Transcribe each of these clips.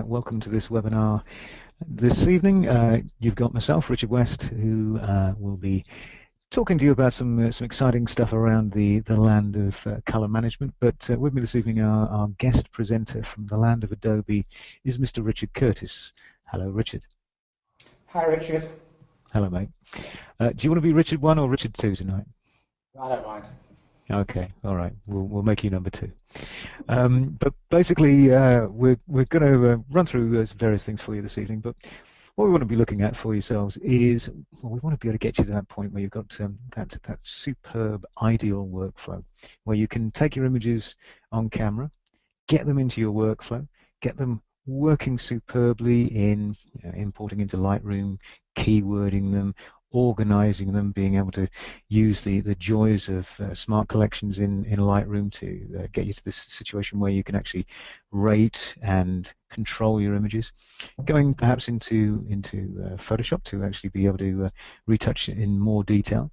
welcome to this webinar. This evening, you've got myself, Richard West, who will be talking to you about some exciting stuff around the land of color management. But with me this evening, our guest presenter from the land of Adobe is Mr. Richard Curtis. Hello, Richard. Hi, Richard. Hello, mate. Do you want to be Richard 1 or Richard 2 tonight? I don't mind. Okay, all right. We'll make you number 2. But basically, we're going to run through various things for you this evening. But what we want to be looking at for yourselves is, well, we want to be able to get you to that point where you've got that superb, ideal workflow, where you can take your images on camera, get them into your workflow, get them working superbly in importing into Lightroom, keywording them, organizing them, being able to use the joys of smart collections in Lightroom to get you to this situation where you can actually rate and control your images, going perhaps into Photoshop to actually be able to retouch it in more detail.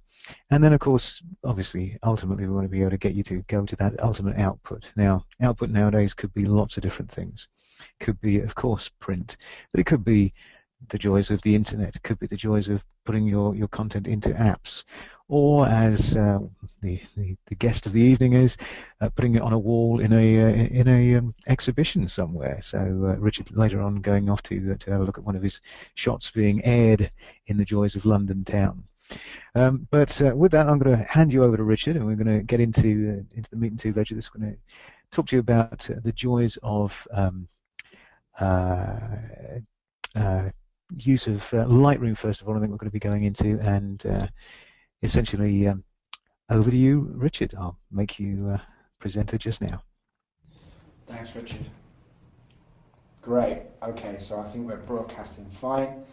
And then, of course, obviously, ultimately, we want to be able to get you to go to that ultimate output. Now, output nowadays could be lots of different things. Could be, of course, print, but it could be the joys of the internet. It could be the joys of putting your content into apps, or as the guest of the evening is, putting it on a wall in a exhibition somewhere. So Richard later on going off to have a look at one of his shots being aired in the joys of London town. But with that, I'm going to hand you over to Richard, and we're going to get into the meat and two veg of this. We're going to talk to you about the joys of use of Lightroom, first of all. I think we're going to be going into, and essentially over to you, Richard. I'll make you presenter just now. Thanks, Richard. Great. Okay, so I think we're broadcasting fine.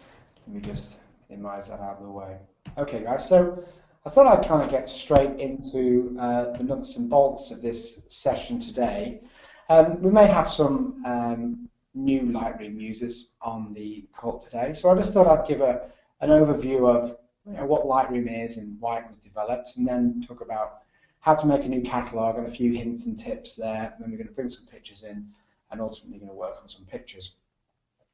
Let me just minimize that out of the way. Okay, guys, so I thought I'd kind of get straight into the nuts and bolts of this session today. We may have some new Lightroom users on the call today, so I just thought I'd give an overview of what Lightroom is and why it was developed, and then talk about how to make a new catalog and a few hints and tips there. And then we're going to bring some pictures in and ultimately going to work on some pictures.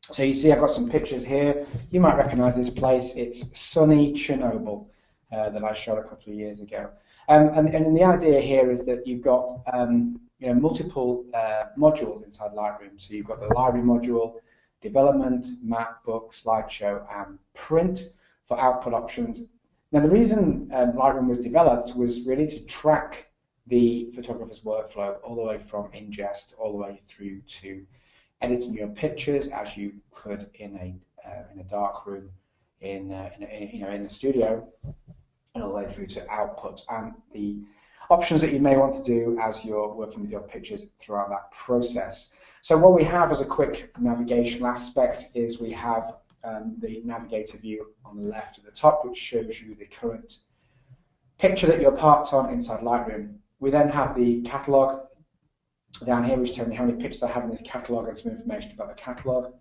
So you see I've got some pictures here. You might recognize this place. It's sunny Chernobyl that I shot a couple of years ago. And the idea here is that you've got multiple modules inside Lightroom. So you've got the library module, development, map, book, slideshow, and print for output options. Now the reason Lightroom was developed was really to track the photographer's workflow all the way from ingest all the way through to editing your pictures as you could in a dark room in the studio, and all the way through to output and the options that you may want to do as you're working with your pictures throughout that process. So what we have as a quick navigational aspect is we have the navigator view on the left at the top, which shows you the current picture that you're parked on inside Lightroom. We then have the catalog down here, which tells me how many pictures I have in this catalog and some information about the catalog.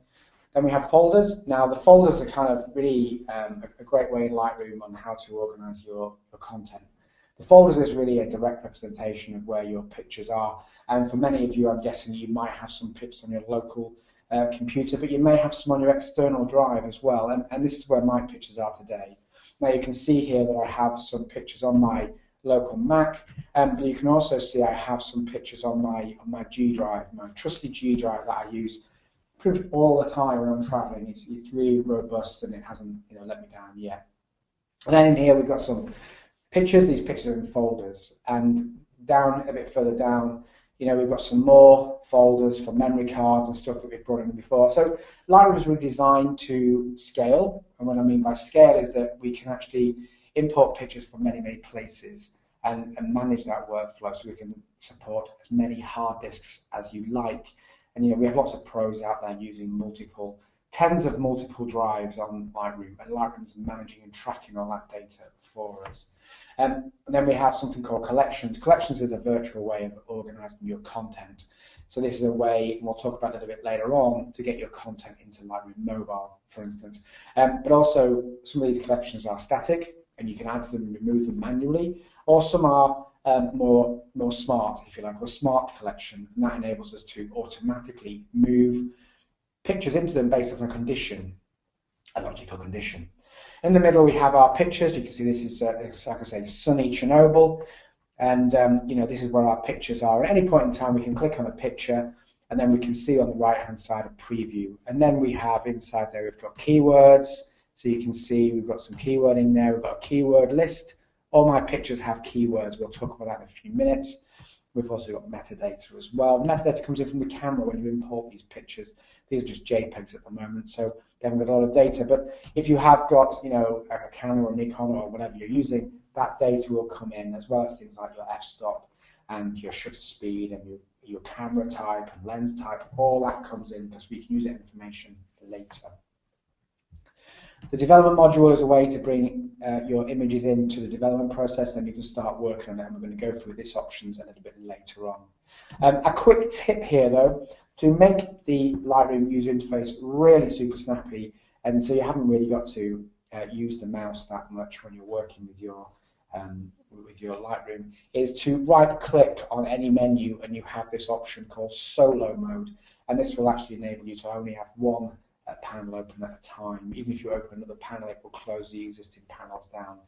Then we have folders. Now the folders are kind of really a great way in Lightroom on how to organize your content. The folders is really a direct representation of where your pictures are, and for many of you, I'm guessing you might have some pictures on your local computer, but you may have some on your external drive as well, and this is where my pictures are today. Now you can see here that I have some pictures on my local Mac, but you can also see I have some pictures on my G drive, my trusty G drive that I use pretty much all the time when I'm traveling. It's really robust and it hasn't let me down yet. And then in here we've got some pictures. These pictures are in folders, and down a bit further down, we've got some more folders for memory cards and stuff that we've brought in before. So Lightroom is really designed to scale, and what I mean by scale is that we can actually import pictures from many, many places and manage that workflow, so we can support as many hard disks as you like. And we have lots of pros out there using tens of multiple drives on Lightroom, and Lightroom is managing and tracking all that data for us. And then we have something called collections. Collections is a virtual way of organizing your content. So this is a way, and we'll talk about it a little bit later on, to get your content into Lightroom Mobile, for instance. But also, some of these collections are static, and you can add them and remove them manually, or some are more smart, if you like, or smart collection, and that enables us to automatically move pictures into them based on a condition, a logical condition. In the middle we have our pictures. You can see this is, like I say, sunny Chernobyl, and this is where our pictures are. At any point in time we can click on a picture, and then we can see on the right hand side a preview, and then we have inside there we've got keywords. So you can see we've got some keyword in there. We've got a keyword list. All my pictures have keywords. We'll talk about that in a few minutes. We've also got metadata as well. Metadata comes in from the camera when you import these pictures. These are just JPEGs at the moment, so they haven't got a lot of data. But if you have got, a Canon or Nikon or whatever you're using, that data will come in, as well as things like your f-stop and your shutter speed and your camera type and lens type. All that comes in because we can use that information later. The development module is a way to bring your images into the development process, then you can start working on it, and we're going to go through this options a little bit later on. A quick tip here though, to make the Lightroom user interface really super snappy, and so you haven't really got to use the mouse that much when you're working with your Lightroom, is to right click on any menu and you have this option called solo mode, and this will actually enable you to only have one panel open at a time. Even if you open another panel, it will close the existing panels down.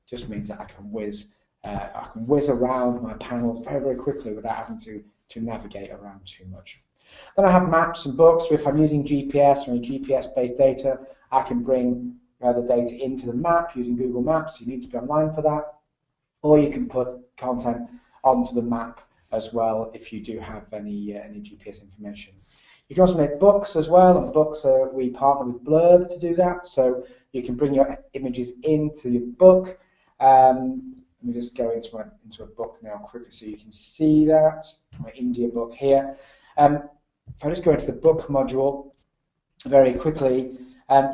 It just means that I can whiz around my panels very, very quickly without having to navigate around too much. Then I have maps and books. So if I'm using GPS or any GPS-based data, I can bring the data into the map using Google Maps. You need to be online for that. Or you can put content onto the map as well if you do have any GPS information. You can also make books as well, and books we partner with Blurb to do that. So you can bring your images into your book. Let me just go into a book now quickly so you can see that. My India book here. If I just go into the book module very quickly,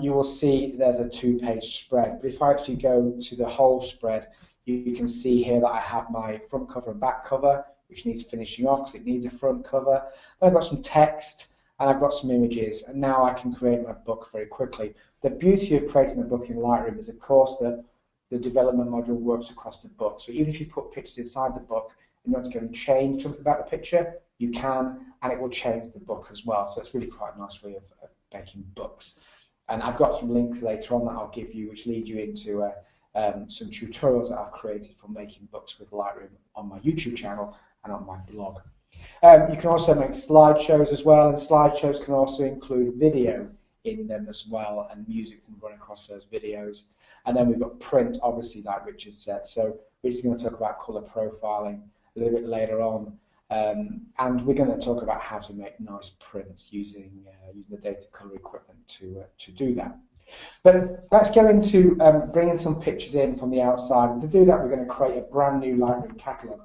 you will see there's a 2-page spread. But if I actually go to the whole spread, you can see here that I have my front cover and back cover, which needs finishing off because it needs a front cover. Then I've got some text, and I've got some images, and now I can create my book very quickly. The beauty of creating a book in Lightroom is, of course, that the development module works across the book. So even if you put pictures inside the book and you want to go and change something about the picture, you can, and it will change the book as well. So it's really quite a nice way of making books. And I've got some links later on that I'll give you, which lead you into some tutorials that I've created for making books with Lightroom on my YouTube channel and on my blog. You can also make slideshows as well, and slideshows can also include video in them as well, and music can run across those videos. And then we've got print, obviously, like Richard said. So we're just going to talk about color profiling a little bit later on, and we're going to talk about how to make nice prints using the Datacolor equipment to do that. But let's go into bringing some pictures in from the outside, and to do that we're going to create a brand new Lightroom catalog.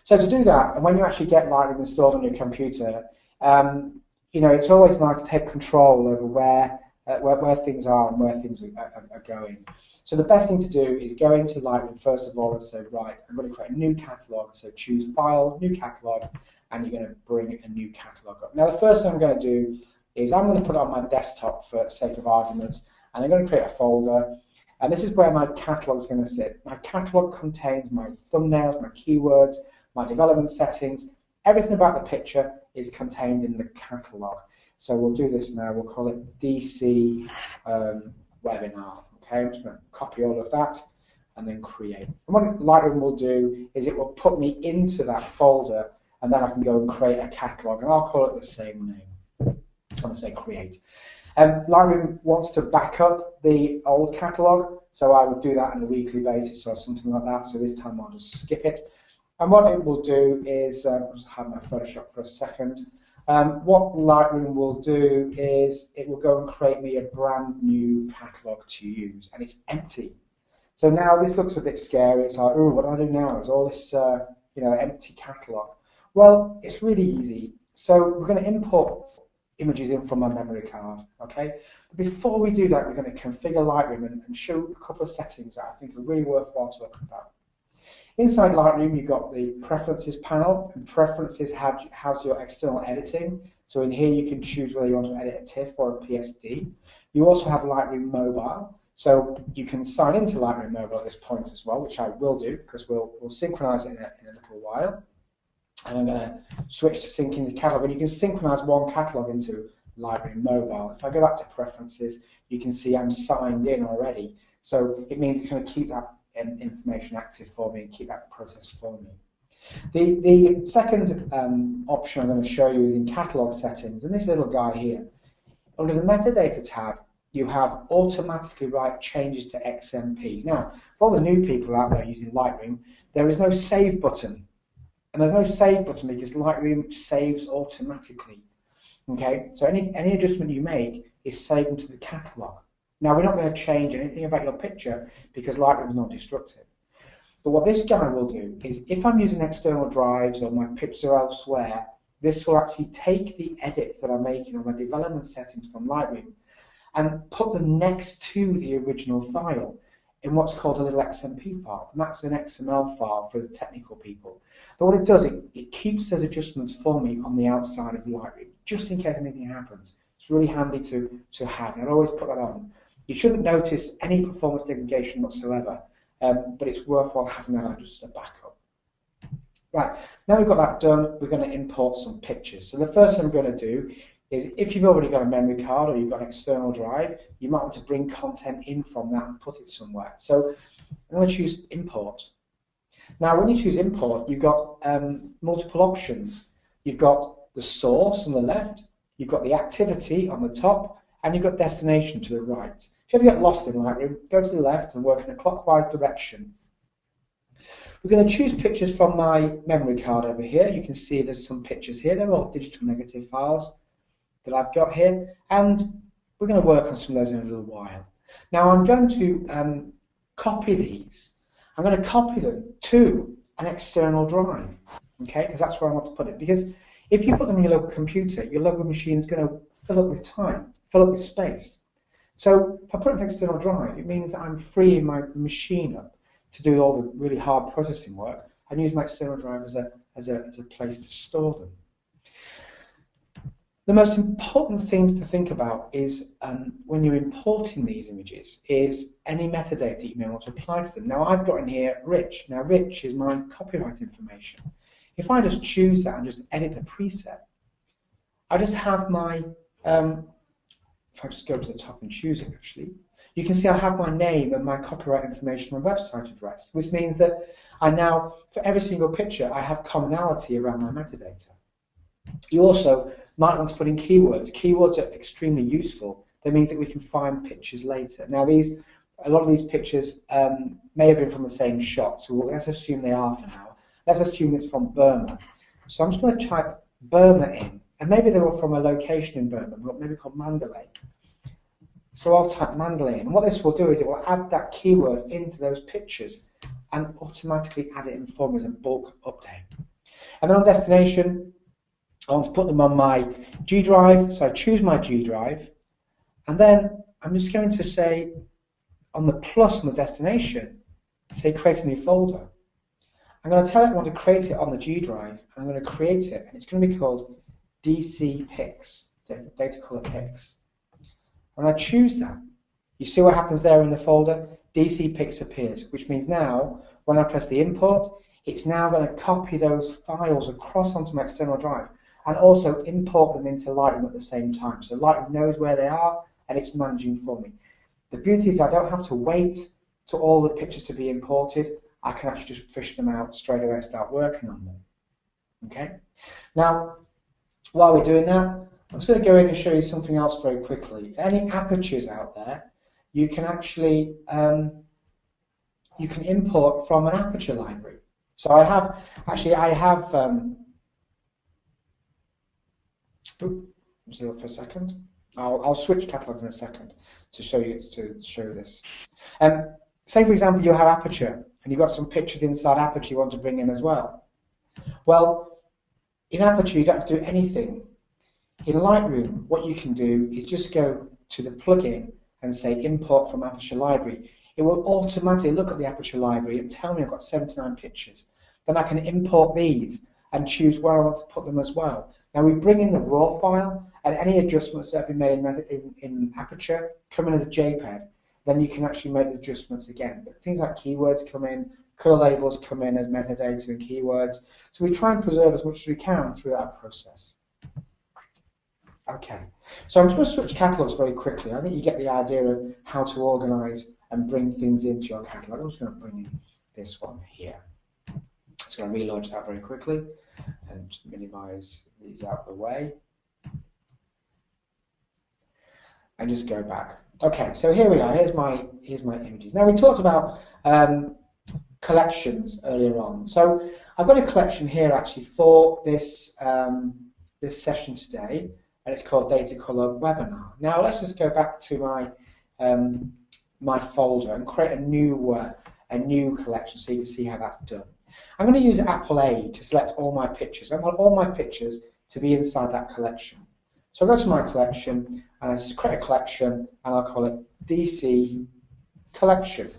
So to do that, and when you actually get Lightroom installed on your computer, it's always nice to take control over where things are and where things are going. So the best thing to do is go into Lightroom first of all and say, right, I'm going to create a new catalog. So choose File, New Catalog, and you're going to bring a new catalog up. Now the first thing I'm going to do is I'm going to put it on my desktop for sake of arguments, and I'm going to create a folder. And this is where my catalog is going to sit. My catalog contains my thumbnails, my keywords, my development settings. Everything about the picture is contained in the catalog. So we'll do this now. We'll call it DC webinar. Okay, I'm just going to copy all of that and then create. And what Lightroom will do is it will put me into that folder, and then I can go and create a catalog, and I'll call it the same name. I'm going to say create. Lightroom wants to back up the old catalog, so I would do that on a weekly basis or something like that. So this time I'll just skip it. And what it will do is, I'll just have my Photoshop for a second. What Lightroom will do is it will go and create me a brand new catalog to use, and it's empty. So now this looks a bit scary. It's like, oh, what do I do now? Is all this, empty catalog? Well, it's really easy. So we're going to import images in from my memory card, okay? But before we do that, we're going to configure Lightroom and show a couple of settings that I think are really worthwhile to look at. Inside Lightroom, you've got the Preferences panel, and Preferences has your external editing. So in here, you can choose whether you want to edit a TIFF or a PSD. You also have Lightroom Mobile, so you can sign into Lightroom Mobile at this point as well, which I will do because we'll synchronize it in a little while. And I'm going to switch to syncing the catalog, and you can synchronize one catalog into Lightroom Mobile. If I go back to preferences, you can see I'm signed in already. So it means it's going to keep that information active for me and keep that process for me. The second option I'm going to show you is in catalog settings, and this little guy here. Under the metadata tab, you have automatically write changes to XMP. Now, for all the new people out there using Lightroom, there is no save button. And there's no save button because Lightroom saves automatically. Okay, so any adjustment you make is saved into the catalog. Now, we're not going to change anything about your picture because Lightroom is not destructive. But what this guy will do is, if I'm using external drives or my pictures are elsewhere, this will actually take the edits that I'm making on my development settings from Lightroom and put them next to the original file in what's called a little XMP file. And that's an XML file for the technical people. But what it does, it keeps those adjustments for me on the outside of Lightroom, just in case anything happens. It's really handy to have, and I'd always put that on. You shouldn't notice any performance degradation whatsoever, but it's worthwhile having that on just as a backup. Right, now we've got that done, we're going to import some pictures. So the first thing I'm going to do is, if you've already got a memory card or you've got an external drive, you might want to bring content in from that and put it somewhere. So I'm going to choose import. Now when you choose import, you've got multiple options. You've got the source on the left, you've got the activity on the top, and you've got destination to the right. If you ever get lost in Lightroom, go to the left and work in a clockwise direction. We're going to choose pictures from my memory card over here. You can see there's some pictures here. They're all digital negative files that I've got here, and we're going to work on some of those in a little while. Now I'm going to copy these. I'm going to copy them to an external drive, okay, because that's where I want to put it. Because if you put them in your local computer, your local machine is going to fill up with time, fill up with space. So if I put it in an external drive, it means that I'm freeing my machine up to do all the really hard processing work and use my external drive as a place to store them. The most important things to think about is when you're importing these images is any metadata you may want to apply to them. Now I've got in here rich. Now rich is my copyright information. If I just choose that and just edit the preset, I just have my, if I just go to the top and choose it actually, you can see I have my name and my copyright information and website address, which means that I now, for every single picture, I have commonality around my metadata. You also might want to put in keywords. Keywords are extremely useful. That means that we can find pictures later. Now a lot of these pictures may have been from the same shot, so let's assume they are for now. Let's assume it's from Burma. So I'm just going to type Burma in, and maybe they were from a location in Burma, maybe called Mandalay. So I'll type Mandalay in, and what this will do is it will add that keyword into those pictures and automatically add it in form as a bulk update. And then on destination, I want to put them on my G drive, so I choose my G drive, and then I'm just going to say on the plus on the destination, say create a new folder. I'm going to tell it I want to create it on the G drive, and I'm going to create it, and it's going to be called DC Pics, Datacolor Pics. When I choose that, you see what happens there in the folder? DC Pics appears, which means now, when I press the import, it's now going to copy those files across onto my external drive and also import them into Lightroom at the same time. So Lightroom knows where they are and it's managing for me. The beauty is I don't have to wait to all the pictures to be imported. I can actually just fish them out straight away and start working on them. Okay? Now, while we're doing that, I'm just going to go in and show you something else very quickly. Any apertures out there, you can actually you can import from an aperture library. So I have for a second. I'll switch catalogs in a second to show you this. Say for example you have aperture and you've got some pictures inside aperture you want to bring in as well. Well, in aperture you don't have to do anything. In Lightroom, what you can do is just go to the plugin and say import from aperture library. It will automatically look at the aperture library and tell me I've got 79 pictures. Then I can import these and choose where I want to put them as well. Now we bring in the raw file, and any adjustments that have been made in aperture come in as a JPEG. Then you can actually make the adjustments again. But things like keywords come in, color labels come in as metadata and keywords. So we try and preserve as much as we can through that process. Okay, so I'm just going to switch catalogs very quickly. I think you get the idea of how to organize and bring things into your catalog. I'm just going to bring in this one here. Just going to relaunch that very quickly and just minimize these out of the way. And just go back. Okay, so here we are. Here's my images. Now we talked about collections earlier on. So I've got a collection here actually for this this session today, and it's called Datacolor Webinar. Now let's just go back to my my folder and create a new collection so you can see how that's done. I'm going to use Apple A to select all my pictures. I want all my pictures to be inside that collection. So I'll go to my collection and I just create a collection and I'll call it DC Collection.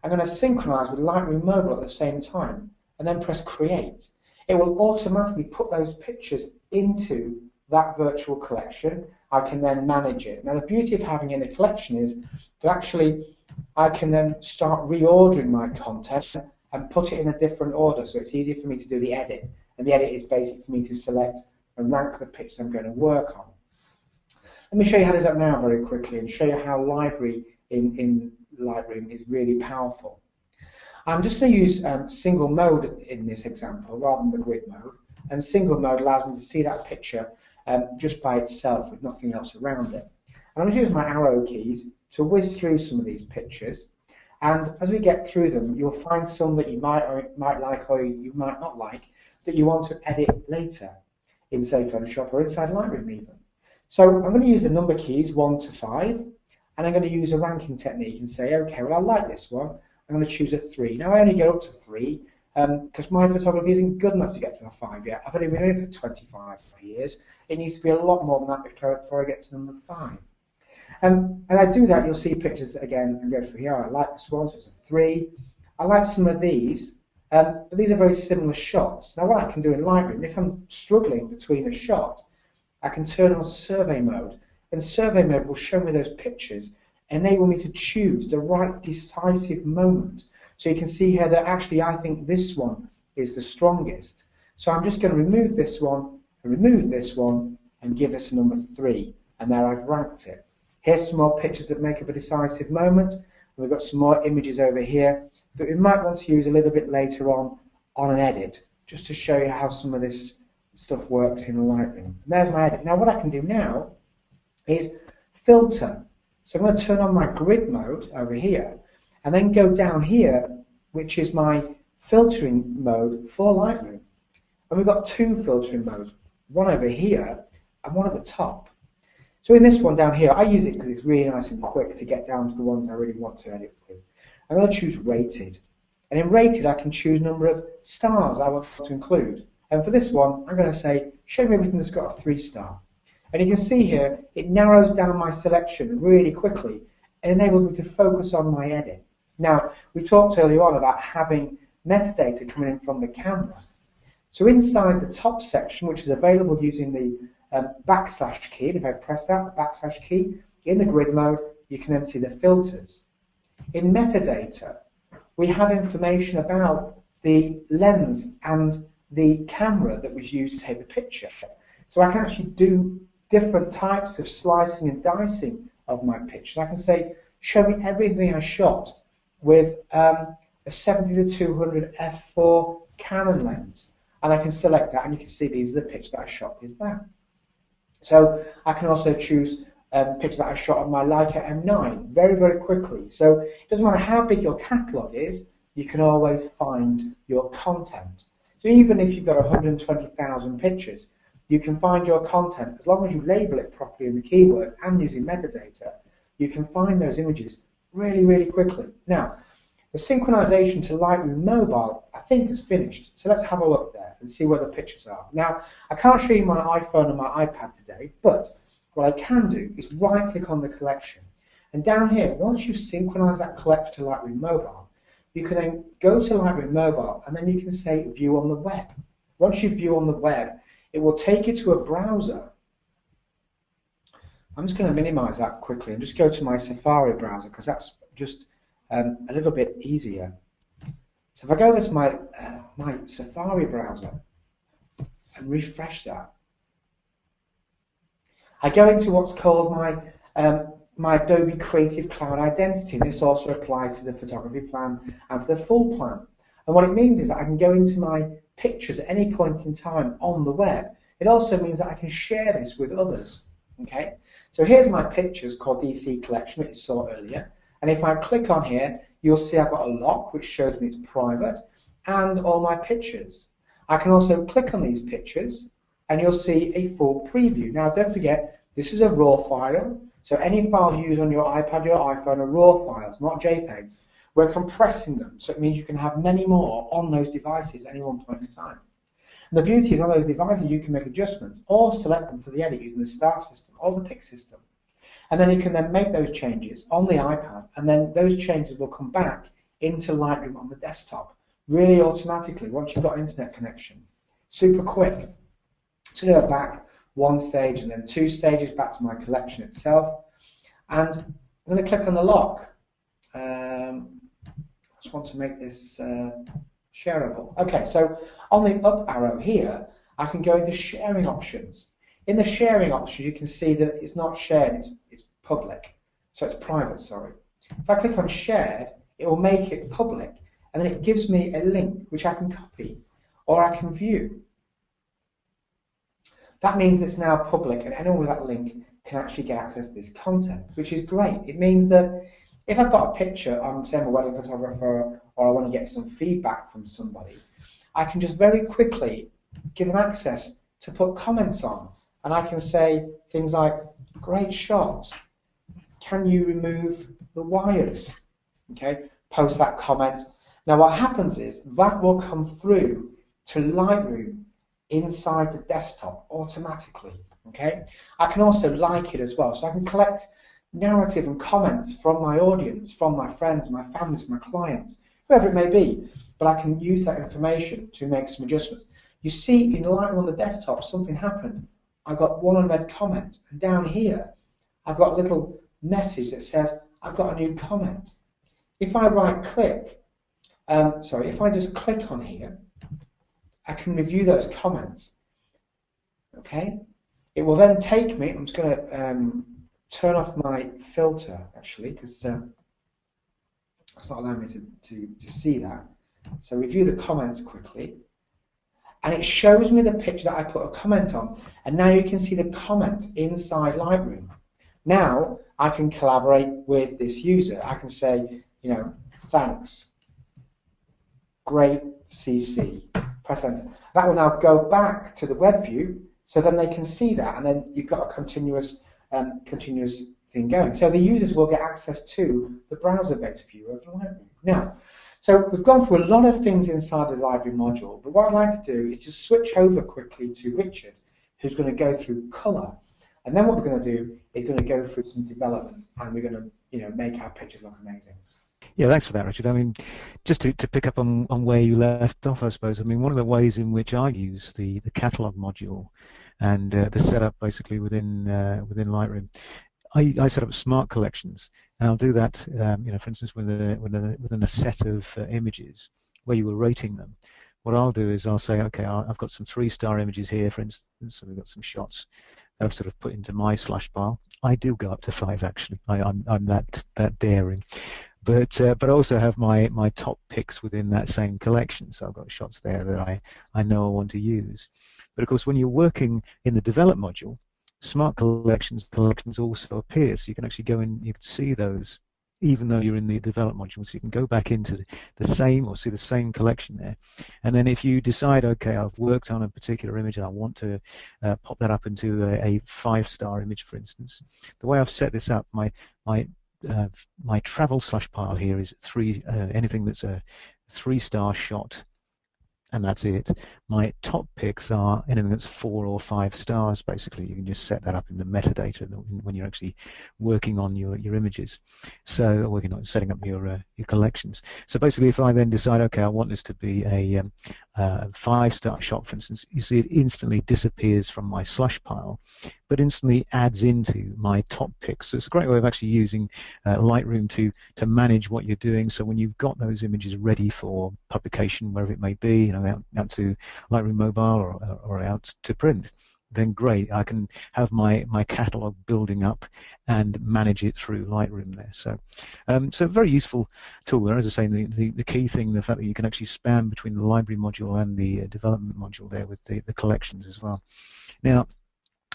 I'm going to synchronize with Lightroom Mobile at the same time and then press Create. It will automatically put those pictures into that virtual collection. I can then manage it. Now the beauty of having in a collection is that actually I can then start reordering my content and put it in a different order, so it's easier for me to do the edit. And the edit is basically for me to select and rank the pictures I'm going to work on. Let me show you how to do that now very quickly and show you how library in Lightroom is really powerful. I'm just going to use single mode in this example rather than the grid mode. And single mode allows me to see that picture just by itself with nothing else around it. And I'm going to use my arrow keys to whiz through some of these pictures. And as we get through them, you'll find some that you might like or you might not like that you want to edit later in, say, Photoshop or inside Lightroom even. So I'm going to use the number keys 1 to 5, and I'm going to use a ranking technique and say, okay, well, I like this one. I'm going to choose a 3. Now I only get up to 3 because my photography isn't good enough to get to a 5 yet. I've only been doing it for 25 years. It needs to be a lot more than that before I get to number 5. As I do that, you'll see pictures again and go through here. I like this one, so it's a 3. I like some of these, but these are very similar shots. Now what I can do in Lightroom, if I'm struggling between a shot, I can turn on survey mode, and survey mode will show me those pictures, enable me to choose the right decisive moment. So you can see here that actually I think this one is the strongest. So I'm just going to remove this one, and give this a number 3, and there I've ranked it. Here's some more pictures that make up a decisive moment. We've got some more images over here that we might want to use a little bit later on an edit, just to show you how some of this stuff works in Lightroom. And there's my edit. Now what I can do now is filter. So I'm going to turn on my grid mode over here and then go down here, which is my filtering mode for Lightroom. And we've got 2 filtering modes, one over here and one at the top. So in this one down here, I use it because it's really nice and quick to get down to the ones I really want to edit with. I'm going to choose rated. And in rated, I can choose number of stars I want to include. And for this one, I'm going to say, show me everything that's got a 3-star. And you can see here, it narrows down my selection really quickly and enables me to focus on my edit. Now, we talked earlier on about having metadata coming in from the camera. So inside the top section, which is available using the backslash key, and if I press that, the backslash key, in the grid mode, you can then see the filters. In metadata, we have information about the lens and the camera that was used to take the picture. So I can actually do different types of slicing and dicing of my picture. I can say, show me everything I shot with a 70-200 f4 Canon lens. And I can select that, and you can see these are the pictures that I shot with that. So I can also choose pictures that I shot on my Leica M9 very, very quickly. So it doesn't matter how big your catalog is, you can always find your content. So even if you've got 120,000 pictures, you can find your content. As long as you label it properly in the keywords and using metadata, you can find those images really, really quickly. Now, the synchronization to Lightroom Mobile, I think, is finished. So let's have a look there and see where the pictures are. Now, I can't show you my iPhone and my iPad today, but what I can do is right-click on the collection. And down here, once you've synchronized that collection to Lightroom Mobile, you can then go to Lightroom Mobile and then you can say View on the Web. Once you view on the web, it will take you to a browser. I'm just going to minimize that quickly and just go to my Safari browser because that's just a little bit easier. So if I go over to my Safari browser and refresh that, I go into what's called my Adobe Creative Cloud Identity. This also applies to the photography plan and to the full plan. And what it means is that I can go into my pictures at any point in time on the web. It also means that I can share this with others. Okay, so here's my pictures called DC Collection that you saw earlier. And if I click on here, you'll see I've got a lock which shows me it's private and all my pictures. I can also click on these pictures and you'll see a full preview. Now don't forget, this is a RAW file. So any files you use on your iPad, your iPhone are RAW files, not JPEGs. We're compressing them, so it means you can have many more on those devices at any one point in time. And the beauty is on those devices you can make adjustments or select them for the edit using the Start system or the Pick system. And then you can then make those changes on the iPad, and then those changes will come back into Lightroom on the desktop, really automatically once you've got an internet connection. Super quick. So go back one stage and then 2 stages back to my collection itself. And I'm going to click on the lock. I just want to make this shareable. Okay, so on the up arrow here, I can go into sharing options. In the sharing options, you can see that it's not shared, it's public. So it's private, sorry. If I click on shared, it will make it public, and then it gives me a link which I can copy or I can view. That means it's now public, and anyone with that link can actually get access to this content, which is great. It means that if I've got a picture, I'm saying I'm a wedding photographer, or I want to get some feedback from somebody, I can just very quickly give them access to put comments on. And I can say things like, great shot, can you remove the wires? Okay, post that comment. Now what happens is that will come through to Lightroom inside the desktop automatically. Okay, I can also like it as well, so I can collect narrative and comments from my audience, from my friends, my families, my clients, whoever it may be, but I can use that information to make some adjustments. You see in Lightroom on the desktop something happened. I got one unread comment, and down here I've got a little message that says I've got a new comment. If I right click, if I just click on here, I can review those comments. Okay, it will then take me. I'm just going to turn off my filter actually, because it's not allowing me to see that. So review the comments quickly, and it shows me the picture that I put a comment on, and now you can see the comment inside Lightroom. Now I can collaborate with this user. I can say, you know, thanks, great CC. Press enter. That will now go back to the web view, so then they can see that, and then you've got a continuous thing going. So the users will get access to the browser-based view of Lightroom. Now, so we've gone through a lot of things inside the library module, but what I'd like to do is just switch over quickly to Richard, who's going to go through color, and then what we're going to do is going to go through some development, and we're going to, you know, make our pictures look amazing. Yeah, thanks for that, Richard. I mean, just to pick up on where you left off, I suppose. I mean, one of the ways in which I use the catalog module and the setup basically within Lightroom, I set up smart collections, and I'll do that, you know, for instance, within a set of images where you were rating them. What I'll do is I'll say, okay, I've got some 3-star images here, for instance, so we've got some shots that I've sort of put into my slash pile. I do go up to 5 actually. I'm that daring. But I also have my top picks within that same collection. So I've got shots there that I know I want to use. But of course, when you're working in the develop module, smart collections also appear. So you can actually go in, you can see those, even though you're in the develop module. So you can go back into the same or see the same collection there. And then if you decide, okay, I've worked on a particular image and I want to pop that up into a 5-star image, for instance, the way I've set this up, my travel slash pile here is anything that's a 3-star shot, and that's it. My top picks are anything that's 4 or 5 stars. Basically, you can just set that up in the metadata when you're actually working on your images. So working on setting up your collections. So basically, if I then decide, okay, I want this to be a 5-star shot, for instance, you see it instantly disappears from my slush pile, but instantly adds into my top picks. So it's a great way of actually using Lightroom to manage what you're doing. So when you've got those images ready for publication, wherever it may be, you know, out to Lightroom Mobile or out to print, then great. I can have my catalog building up and manage it through Lightroom there. So very useful tool there. As I say, the key thing, the fact that you can actually span between the library module and the development module there with the collections as well. Now,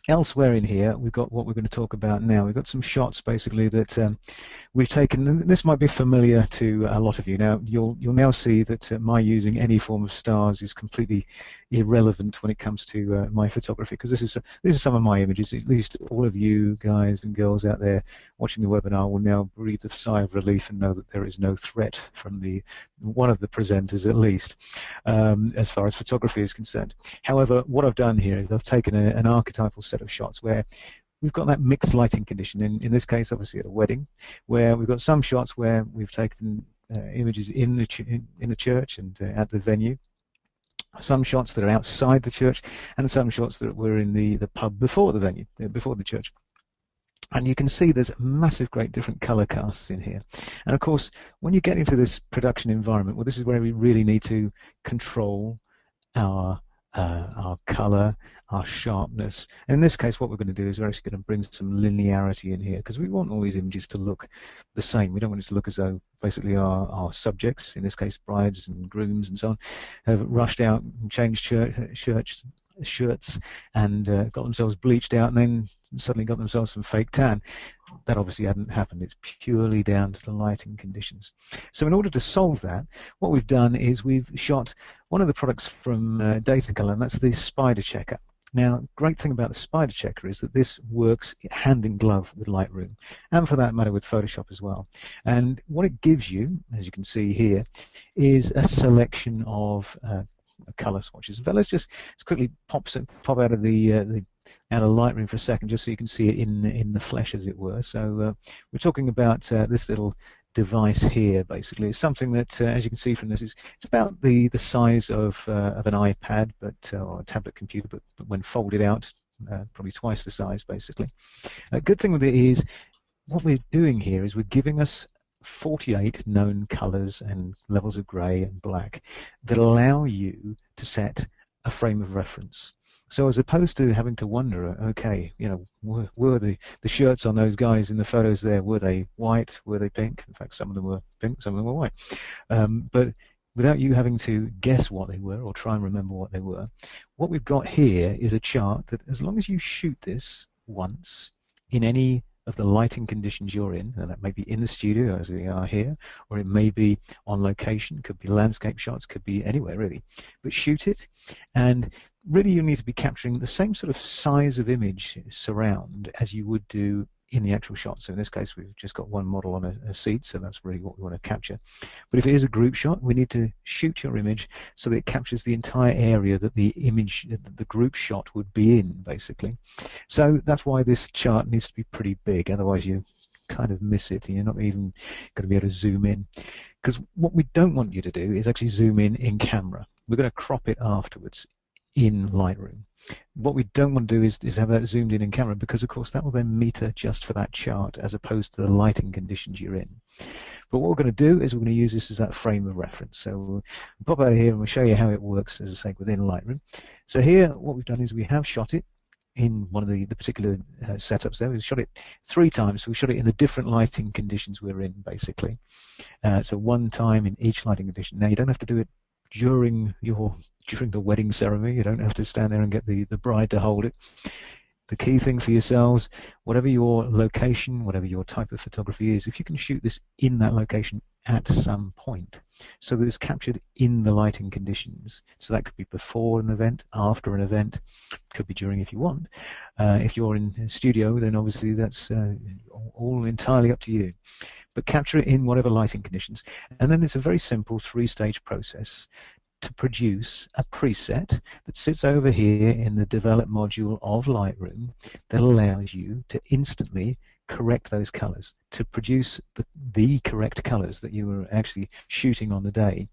elsewhere in here, we've got what we're going to talk about now. We've got some shots basically that we've taken, and this might be familiar to a lot of you. Now, you'll now see that my using any form of stars is completely irrelevant when it comes to my photography, because this is some of my images. At least all of you guys and girls out there watching the webinar will now breathe a sigh of relief and know that there is no threat from one of the presenters, at least, as far as photography is concerned. However, what I've done here is I've taken an archetypal set of shots where we've got that mixed lighting condition. In this case, obviously at a wedding, where we've got some shots where we've taken images in the church and at the venue, some shots that are outside the church, and some shots that were in the pub before the venue, before the church. And you can see there's massive, great different color casts in here. And of course, when you get into this production environment, well, this is where we really need to control our color, our sharpness. And in this case, what we're going to do is we're actually going to bring some linearity in here, because we want all these images to look the same. We don't want it to look as though basically our subjects, in this case brides and grooms and so on, have rushed out and changed shirts and got themselves bleached out and then suddenly got themselves some fake tan. That obviously hadn't happened. It's purely down to the lighting conditions. So in order to solve that, what we've done is we've shot one of the products from Datacolor, and that's the Spiderchecker. Now, great thing about the Spiderchecker is that this works hand in glove with Lightroom, and for that matter with Photoshop as well. And what it gives you, as you can see here, is a selection of color swatches. But let's quickly pop out of out of Lightroom for a second, just so you can see it in the flesh, as it were. So we're talking about this little device here. Basically, it's something that, as you can see from this, it's about the size of an iPad, or a tablet computer, but when folded out, probably twice the size, basically. A good thing with it is what we're doing here is we're giving us 48 known colors and levels of gray and black that allow you to set a frame of reference. So as opposed to having to wonder, okay, were the shirts on those guys in the photos there, were they white, were they pink? In fact, some of them were pink, some of them were white. But without you having to guess what they were or try and remember what they were, what we've got here is a chart that, as long as you shoot this once in any of the lighting conditions you're in, and that may be in the studio as we are here, or it may be on location, could be landscape shots, could be anywhere really, but shoot it, and really you need to be capturing the same sort of size of image surround as you would do in the actual shot. So in this case we've just got one model on a seat, so that's really what we want to capture. But if it is a group shot, we need to shoot your image so that it captures the entire area that the image, the group shot would be in, basically. So that's why this chart needs to be pretty big, otherwise you kind of miss it and you're not even going to be able to zoom in. Because what we don't want you to do is actually zoom in camera. We're going to crop it afterwards in Lightroom. What we don't want to do is have that zoomed in camera, because of course that will then meter just for that chart as opposed to the lighting conditions you're in. But what we're going to do is we're going to use this as that frame of reference. So we'll pop out of here and we'll show you how it works, as I say, within Lightroom. So here what we've done is we have shot it in one of the particular setups there. We've shot it 3 times. So we shot it in the different lighting conditions we're in, basically. So one time in each lighting condition. Now you don't have to do it during the wedding ceremony. You don't have to stand there and get the bride to hold it. The key thing for yourselves, whatever your location, whatever your type of photography is, if you can shoot this in that location at some point, so that it's captured in the lighting conditions. So that could be before an event, after an event, could be during if you want. If you're in a studio, then obviously that's all entirely up to you. But capture it in whatever lighting conditions. And then it's a very simple 3-stage process to produce a preset that sits over here in the develop module of Lightroom that allows you to instantly correct those colors, to produce the correct colors that you were actually shooting on the day,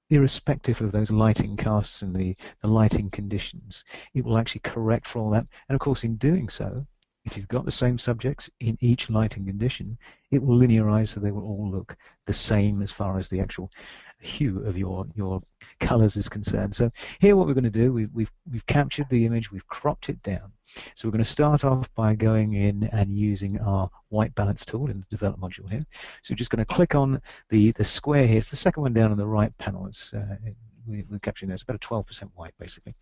irrespective of those lighting casts and the lighting conditions. It will actually correct for all that, and of course in doing so If you've got the same subjects in each lighting condition, it will linearize so they will all look the same as far as the actual hue of your colors is concerned. So here what we're going to do, we've captured the image, we've cropped it down. So we're going to start off by going in and using our white balance tool in the develop module here. So we're just going to click on the square here. It's the second one down on the right panel. It's we're capturing there. It's about a 12% white basically.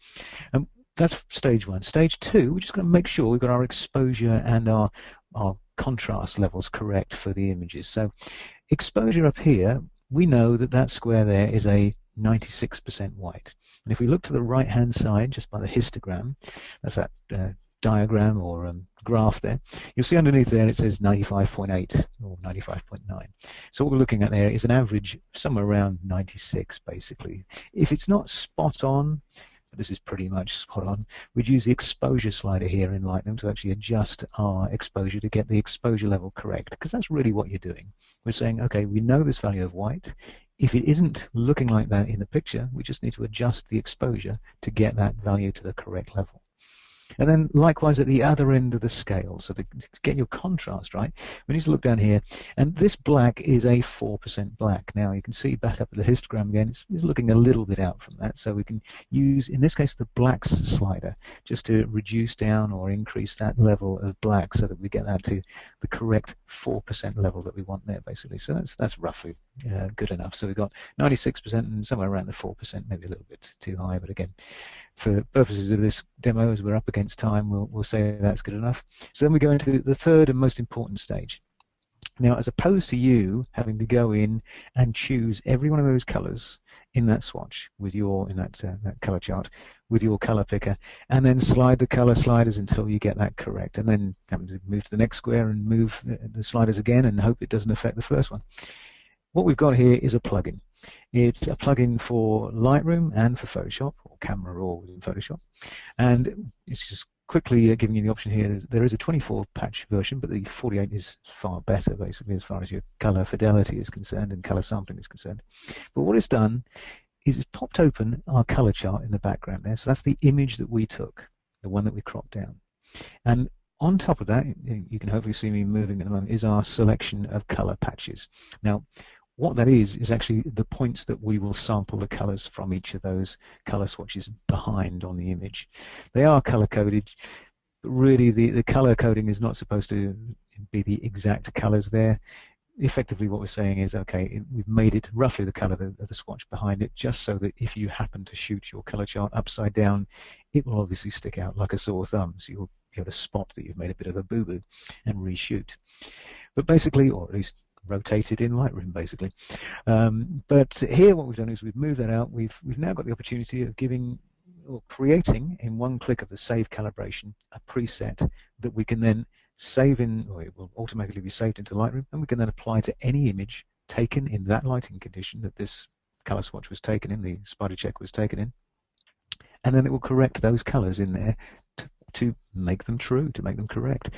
That's stage one. Stage two, we're just going to make sure we've got our exposure and our contrast levels correct for the images. So exposure up here, we know that that square there is a 96% white. And if we look to the right-hand side, just by the histogram, that's that diagram or graph there, you'll see underneath there it says 95.8 or 95.9. So what we're looking at there is an average somewhere around 96, basically. If it's not spot on, this is pretty much spot on, we'd use the exposure slider here in Lightroom to actually adjust our exposure to get the exposure level correct, because that's really what you're doing. We're saying, okay, we know this value of white. If it isn't looking like that in the picture, we just need to adjust the exposure to get that value to the correct level. And then likewise at the other end of the scale, so to get your contrast right, we need to look down here, and this black is a 4% black. Now you can see back up at the histogram again, it's looking a little bit out from that, so we can use, in this case, the blacks slider just to reduce down or increase that level of black so that we get that to the correct 4% level that we want there, basically. So that's roughly good enough. So we've got 96% and somewhere around the 4%, maybe a little bit too high, but again, for purposes of this demo, as we're up against time, we'll say that's good enough. So then we go into the third and most important stage. Now, as opposed to you having to go in and choose every one of those colors in that swatch with your that color chart with your color picker, and then slide the color sliders until you get that correct, and then having to move to the next square and move the sliders again and hope it doesn't affect the first one. What we've got here is a plugin. It's a plugin for Lightroom and for Photoshop, or Camera Raw within Photoshop. And it's just quickly giving you the option here. There is a 24 patch version, but the 48 is far better, basically, as far as your color fidelity is concerned and color sampling is concerned. But what it's done is it's popped open our color chart in the background there. So that's the image that we took, the one that we cropped down. And on top of that, you can hopefully see me moving at the moment, is our selection of color patches. Now, what that is actually the points that we will sample the colors from each of those color swatches behind on the image. They are color coded, but really the color coding is not supposed to be the exact colors there. Effectively what we're saying is, okay, we've made it roughly the color of the swatch behind it, just so that if you happen to shoot your color chart upside down, it will obviously stick out like a sore thumb, so you'll be able to spot that you've made a bit of a boo-boo and reshoot. But basically, or at least rotated in Lightroom, basically. But here what we've done is we've moved that out. We've now got the opportunity of giving or creating in one click of the save calibration a preset that we can then save in, or it will automatically be saved into Lightroom, and we can then apply to any image taken in that lighting condition that this color swatch was taken in, the Spiderchecker was taken in, and then it will correct those colors in there to make them true, to make them correct.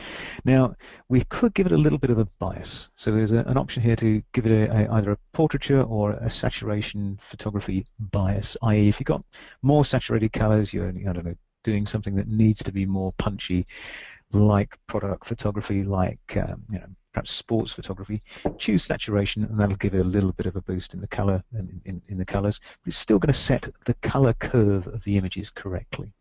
Now, we could give it a little bit of a bias. So there's an option here to give it either a portraiture or a saturation photography bias, i.e. if you've got more saturated colors, you're, I don't know, doing something that needs to be more punchy, like product photography, like perhaps sports photography, choose saturation, and that'll give it a little bit of a boost in the color and in the colors, but it's still going to set the color curve of the images correctly.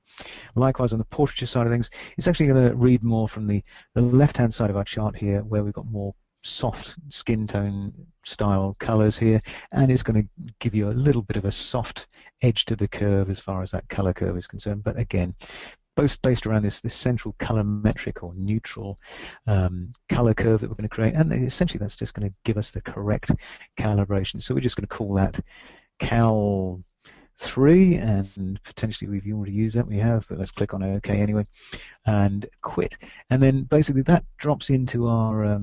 Likewise, on the portraiture side of things, it's actually going to read more from the left-hand side of our chart here, where we've got more soft skin tone style colors here, and it's going to give you a little bit of a soft edge to the curve as far as that color curve is concerned. But again, both based around this central color metric or neutral color curve that we're going to create, and essentially that's just going to give us the correct calibration. So we're just going to call that Cal 3, and potentially we've already used that, we have, but let's click on OK anyway, and quit. And then basically that drops into our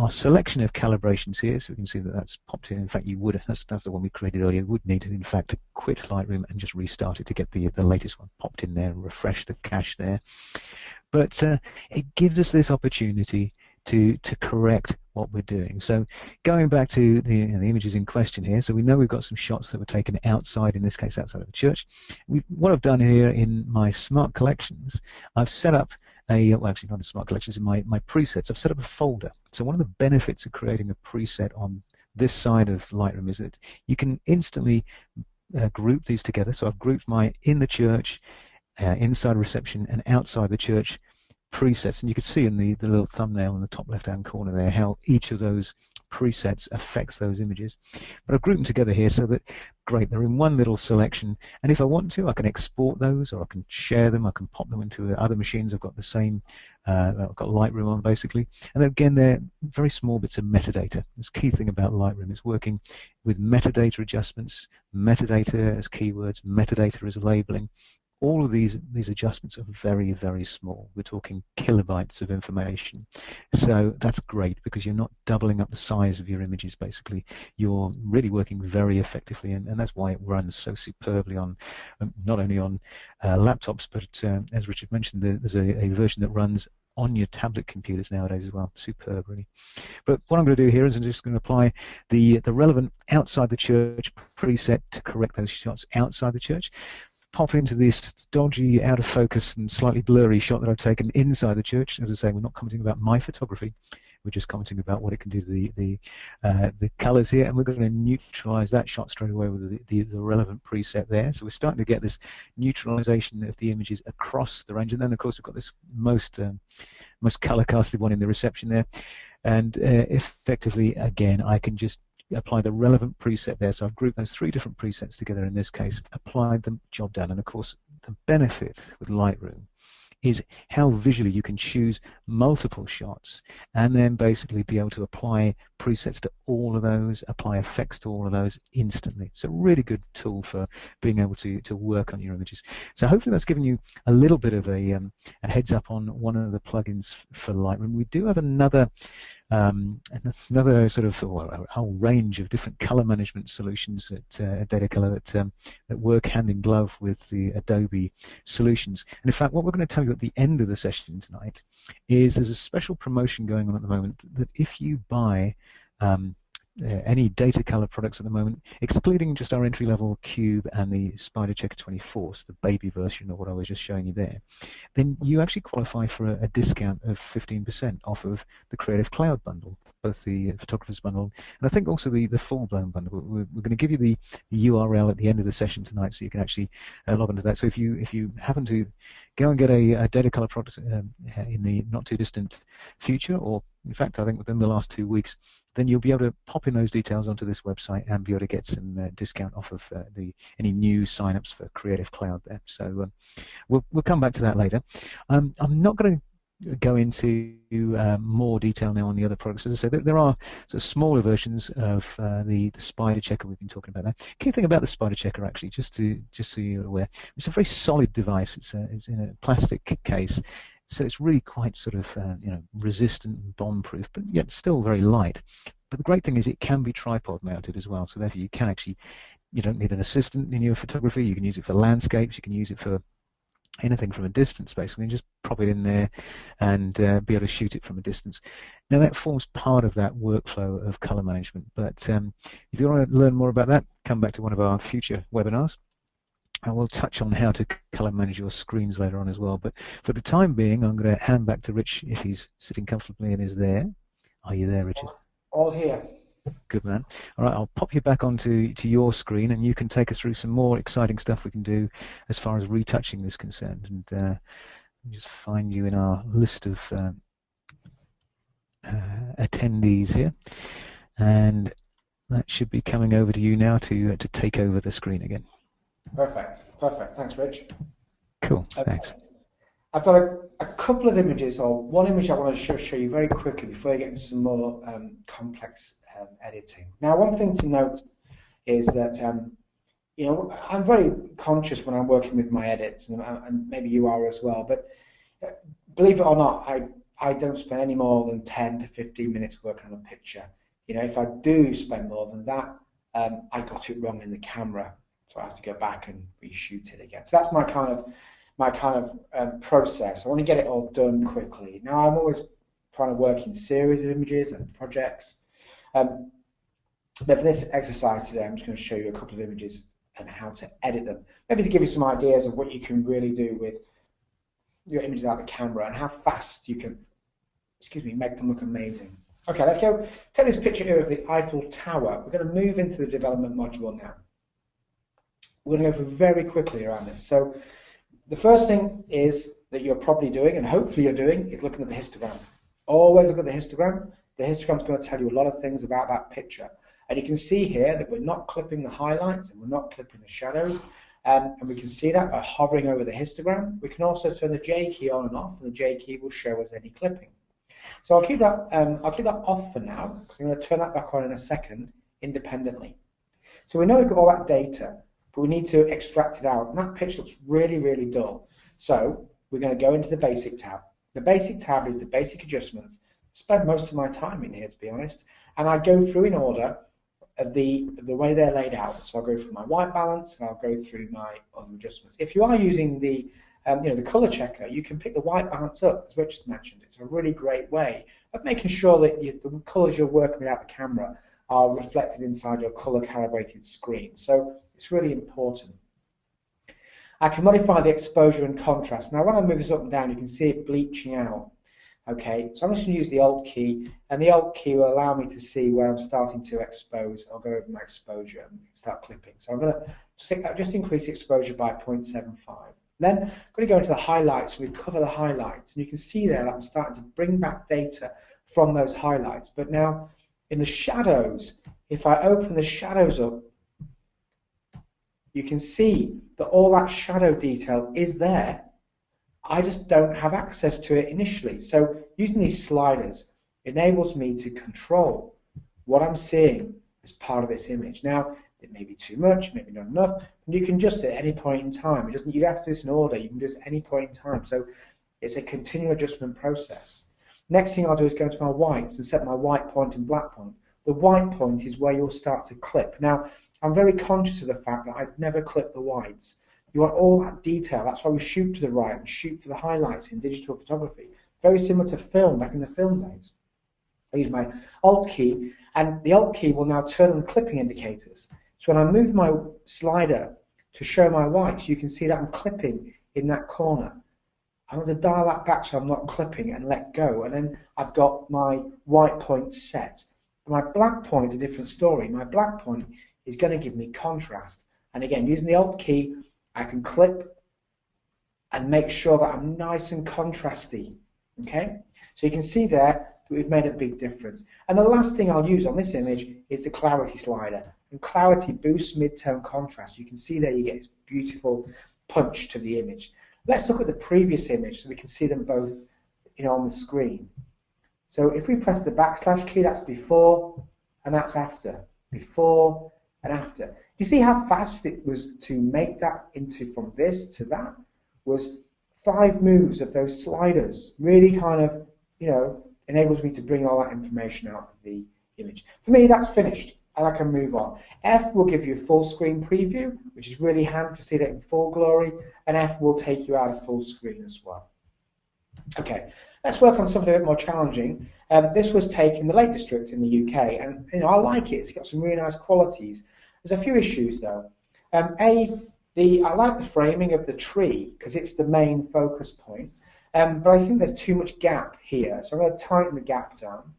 selection of calibrations here, so we can see that that's popped in. In fact, you would, that's the one we created earlier, would need to, in fact, to quit Lightroom and just restart it to get the latest one popped in there and refresh the cache there. But it gives us this opportunity to correct what we're doing. So going back to the images in question here, so we know we've got some shots that were taken outside, in this case outside of a church. What I've done here in my smart collections, I've set up well, actually not in Smart Collections, in my presets. I've set up a folder. So one of the benefits of creating a preset on this side of Lightroom is that you can instantly group these together. So I've grouped my in the church, inside reception, and outside the church presets, and you can see in the little thumbnail in the top left hand corner there how each of those presets affects those images. But I've grouped them together here so that, great, they're in one little selection, and if I want to I can export those, or I can share them, I can pop them into other machines. I've got the same, I've got Lightroom on basically, and then again they're very small bits of metadata. This key thing about Lightroom is working with metadata adjustments, metadata as keywords, metadata as labeling. All of these adjustments are very, very small. We're talking kilobytes of information. So that's great because you're not doubling up the size of your images, basically. You're really working very effectively, and that's why it runs so superbly on, not only on laptops, but as Richard mentioned, there's a version that runs on your tablet computers nowadays as well. Superb, really. But what I'm going to do here is I'm just going to apply the relevant outside the church preset to correct those shots outside the church. Pop into this dodgy, out of focus and slightly blurry shot that I've taken inside the church. As I say, we're not commenting about my photography, we're just commenting about what it can do to the colours here, and we're going to neutralise that shot straight away with the relevant preset there. So we're starting to get this neutralisation of the images across the range, and then of course we've got this most colour casted one in the reception there, and effectively again I can just apply the relevant preset there. So I've grouped those three different presets together in this case, applied them, job done. And of course the benefit with Lightroom is how visually you can choose multiple shots and then basically be able to apply presets to all of those, apply effects to all of those instantly. It's a really good tool for being able to work on your images. So hopefully that's given you a little bit of a heads up on one of the plugins for Lightroom. We do have another sort of a whole range of different color management solutions at Datacolor that work hand in glove with the Adobe solutions. And in fact, what we're going to tell you at the end of the session tonight is there's a special promotion going on at the moment that if you buy any Datacolor products at the moment, excluding just our entry-level Cube and the Spiderchecker 24, so the baby version of what I was just showing you there, then you actually qualify for a discount of 15% off of the Creative Cloud bundle, both the Photographer's bundle and I think also the full-blown bundle. We're going to give you the URL at the end of the session tonight, so you can actually log into that. So if you happen to go and get a Datacolor product in the not-too-distant future, or in fact I think within the last 2 weeks, then you'll be able to pop in those details onto this website and be able to get some discount off of any new sign-ups for Creative Cloud there. So we'll come back to that later. I'm not going to go into more detail now on the other products. As I said, there are sort of smaller versions of the Spiderchecker we've been talking about there. Key thing about the Spiderchecker, actually, just so you're aware, it's a very solid device. It's in a plastic case. So it's really quite sort of resistant and bomb-proof, but yet still very light. But the great thing is it can be tripod mounted as well. So therefore you don't need an assistant in your photography. You can use it for landscapes. You can use it for anything from a distance, basically, and just prop it in there and be able to shoot it from a distance. Now that forms part of that workflow of color management. But if you want to learn more about that, come back to one of our future webinars. And we'll touch on how to color manage your screens later on as well. But for the time being, I'm going to hand back to Rich if he's sitting comfortably and is there. Are you there, Richard? All here. Good man. All right, I'll pop you back onto your screen, and you can take us through some more exciting stuff we can do as far as retouching is concerned. And let me just find you in our list of attendees here, and that should be coming over to you now to take over the screen again. Perfect. Thanks, Rich. Cool. Thanks. I've got a couple of images, or one image I want to show you very quickly before you get into some more complex editing. Now, one thing to note is that I'm very conscious when I'm working with my edits, and maybe you are as well. But believe it or not, I don't spend any more than 10 to 15 minutes working on a picture. If I do spend more than that, I got it wrong in the camera. So I have to go back and reshoot it again. So that's my kind of process. I want to get it all done quickly. Now I'm always trying to work in series of images and projects. But for this exercise today, I'm just going to show you a couple of images and how to edit them. Maybe to give you some ideas of what you can really do with your images out of the camera and how fast you can, excuse me, make them look amazing. Okay, let's go take this picture here of the Eiffel Tower. We're going to move into the development module now. We're going to go very quickly around this. So the first thing is that you're probably doing, and hopefully you're doing, is looking at the histogram. Always look at the histogram. The histogram is going to tell you a lot of things about that picture. And you can see here that we're not clipping the highlights and we're not clipping the shadows. And we can see that by hovering over the histogram. We can also turn the J key on and off, and the J key will show us any clipping. So I'll keep that off for now, because I'm going to turn that back on in a second independently. So we know we've got all that data, but we need to extract it out. And that picture looks really, really dull. So we're going to go into the Basic tab. The Basic tab is the basic adjustments. I spend most of my time in here, to be honest, and I go through in order of the way they're laid out. So I'll go through my white balance and I'll go through my other adjustments. If you are using the the color checker, you can pick the white balance up, as Richard mentioned. It's a really great way of making sure that the colors you're working with out the camera are reflected inside your color calibrated screen. So it's really important. I can modify the exposure and contrast. Now when I move this up and down, you can see it bleaching out. Okay, so I'm just going to use the Alt key, and the Alt key will allow me to see where I'm starting to expose. I'll go over my exposure and start clipping. So I'm going to just increase the exposure by 0.75. Then I'm going to go into the highlights and recover the highlights. And you can see there that I'm starting to bring back data from those highlights. But now in the shadows, if I open the shadows up, you can see that all that shadow detail is there. I just don't have access to it initially. So using these sliders enables me to control what I'm seeing as part of this image. Now, it may be too much, maybe not enough, and you can adjust it at any point in time. You don't have to do this in order, you can do this at any point in time. So it's a continual adjustment process. Next thing I'll do is go to my whites and set my white point and black point. The white point is where you'll start to clip. Now, I'm very conscious of the fact that I've never clipped the whites. You want all that detail. That's why we shoot to the right and shoot for the highlights in digital photography. Very similar to film, back in the film days. I use my Alt key, and the Alt key will now turn on clipping indicators. So when I move my slider to show my whites, you can see that I'm clipping in that corner. I want to dial that back so I'm not clipping and let go. And then I've got my white point set. My black point is a different story. My black point is going to give me contrast. And again, using the Alt key, I can clip and make sure that I'm nice and contrasty. Okay? So you can see there that we've made a big difference. And the last thing I'll use on this image is the clarity slider. And clarity boosts mid-tone contrast. You can see there you get this beautiful punch to the image. Let's look at the previous image so we can see them both, on the screen. So if we press the backslash key, that's before and that's after. Before and after. You see how fast it was to make that into from this to that? Was 5 moves of those sliders. Really kind of, enables me to bring all that information out of the image. For me, that's finished, and I can move on. F will give you a full screen preview, which is really handy to see that in full glory, and F will take you out of full screen as well. Okay, let's work on something a bit more challenging. This was taken in the Lake District in the UK, and I like it. It's got some really nice qualities. There's a few issues though. I like the framing of the tree because it's the main focus point, but I think there's too much gap here, so I'm going to tighten the gap down.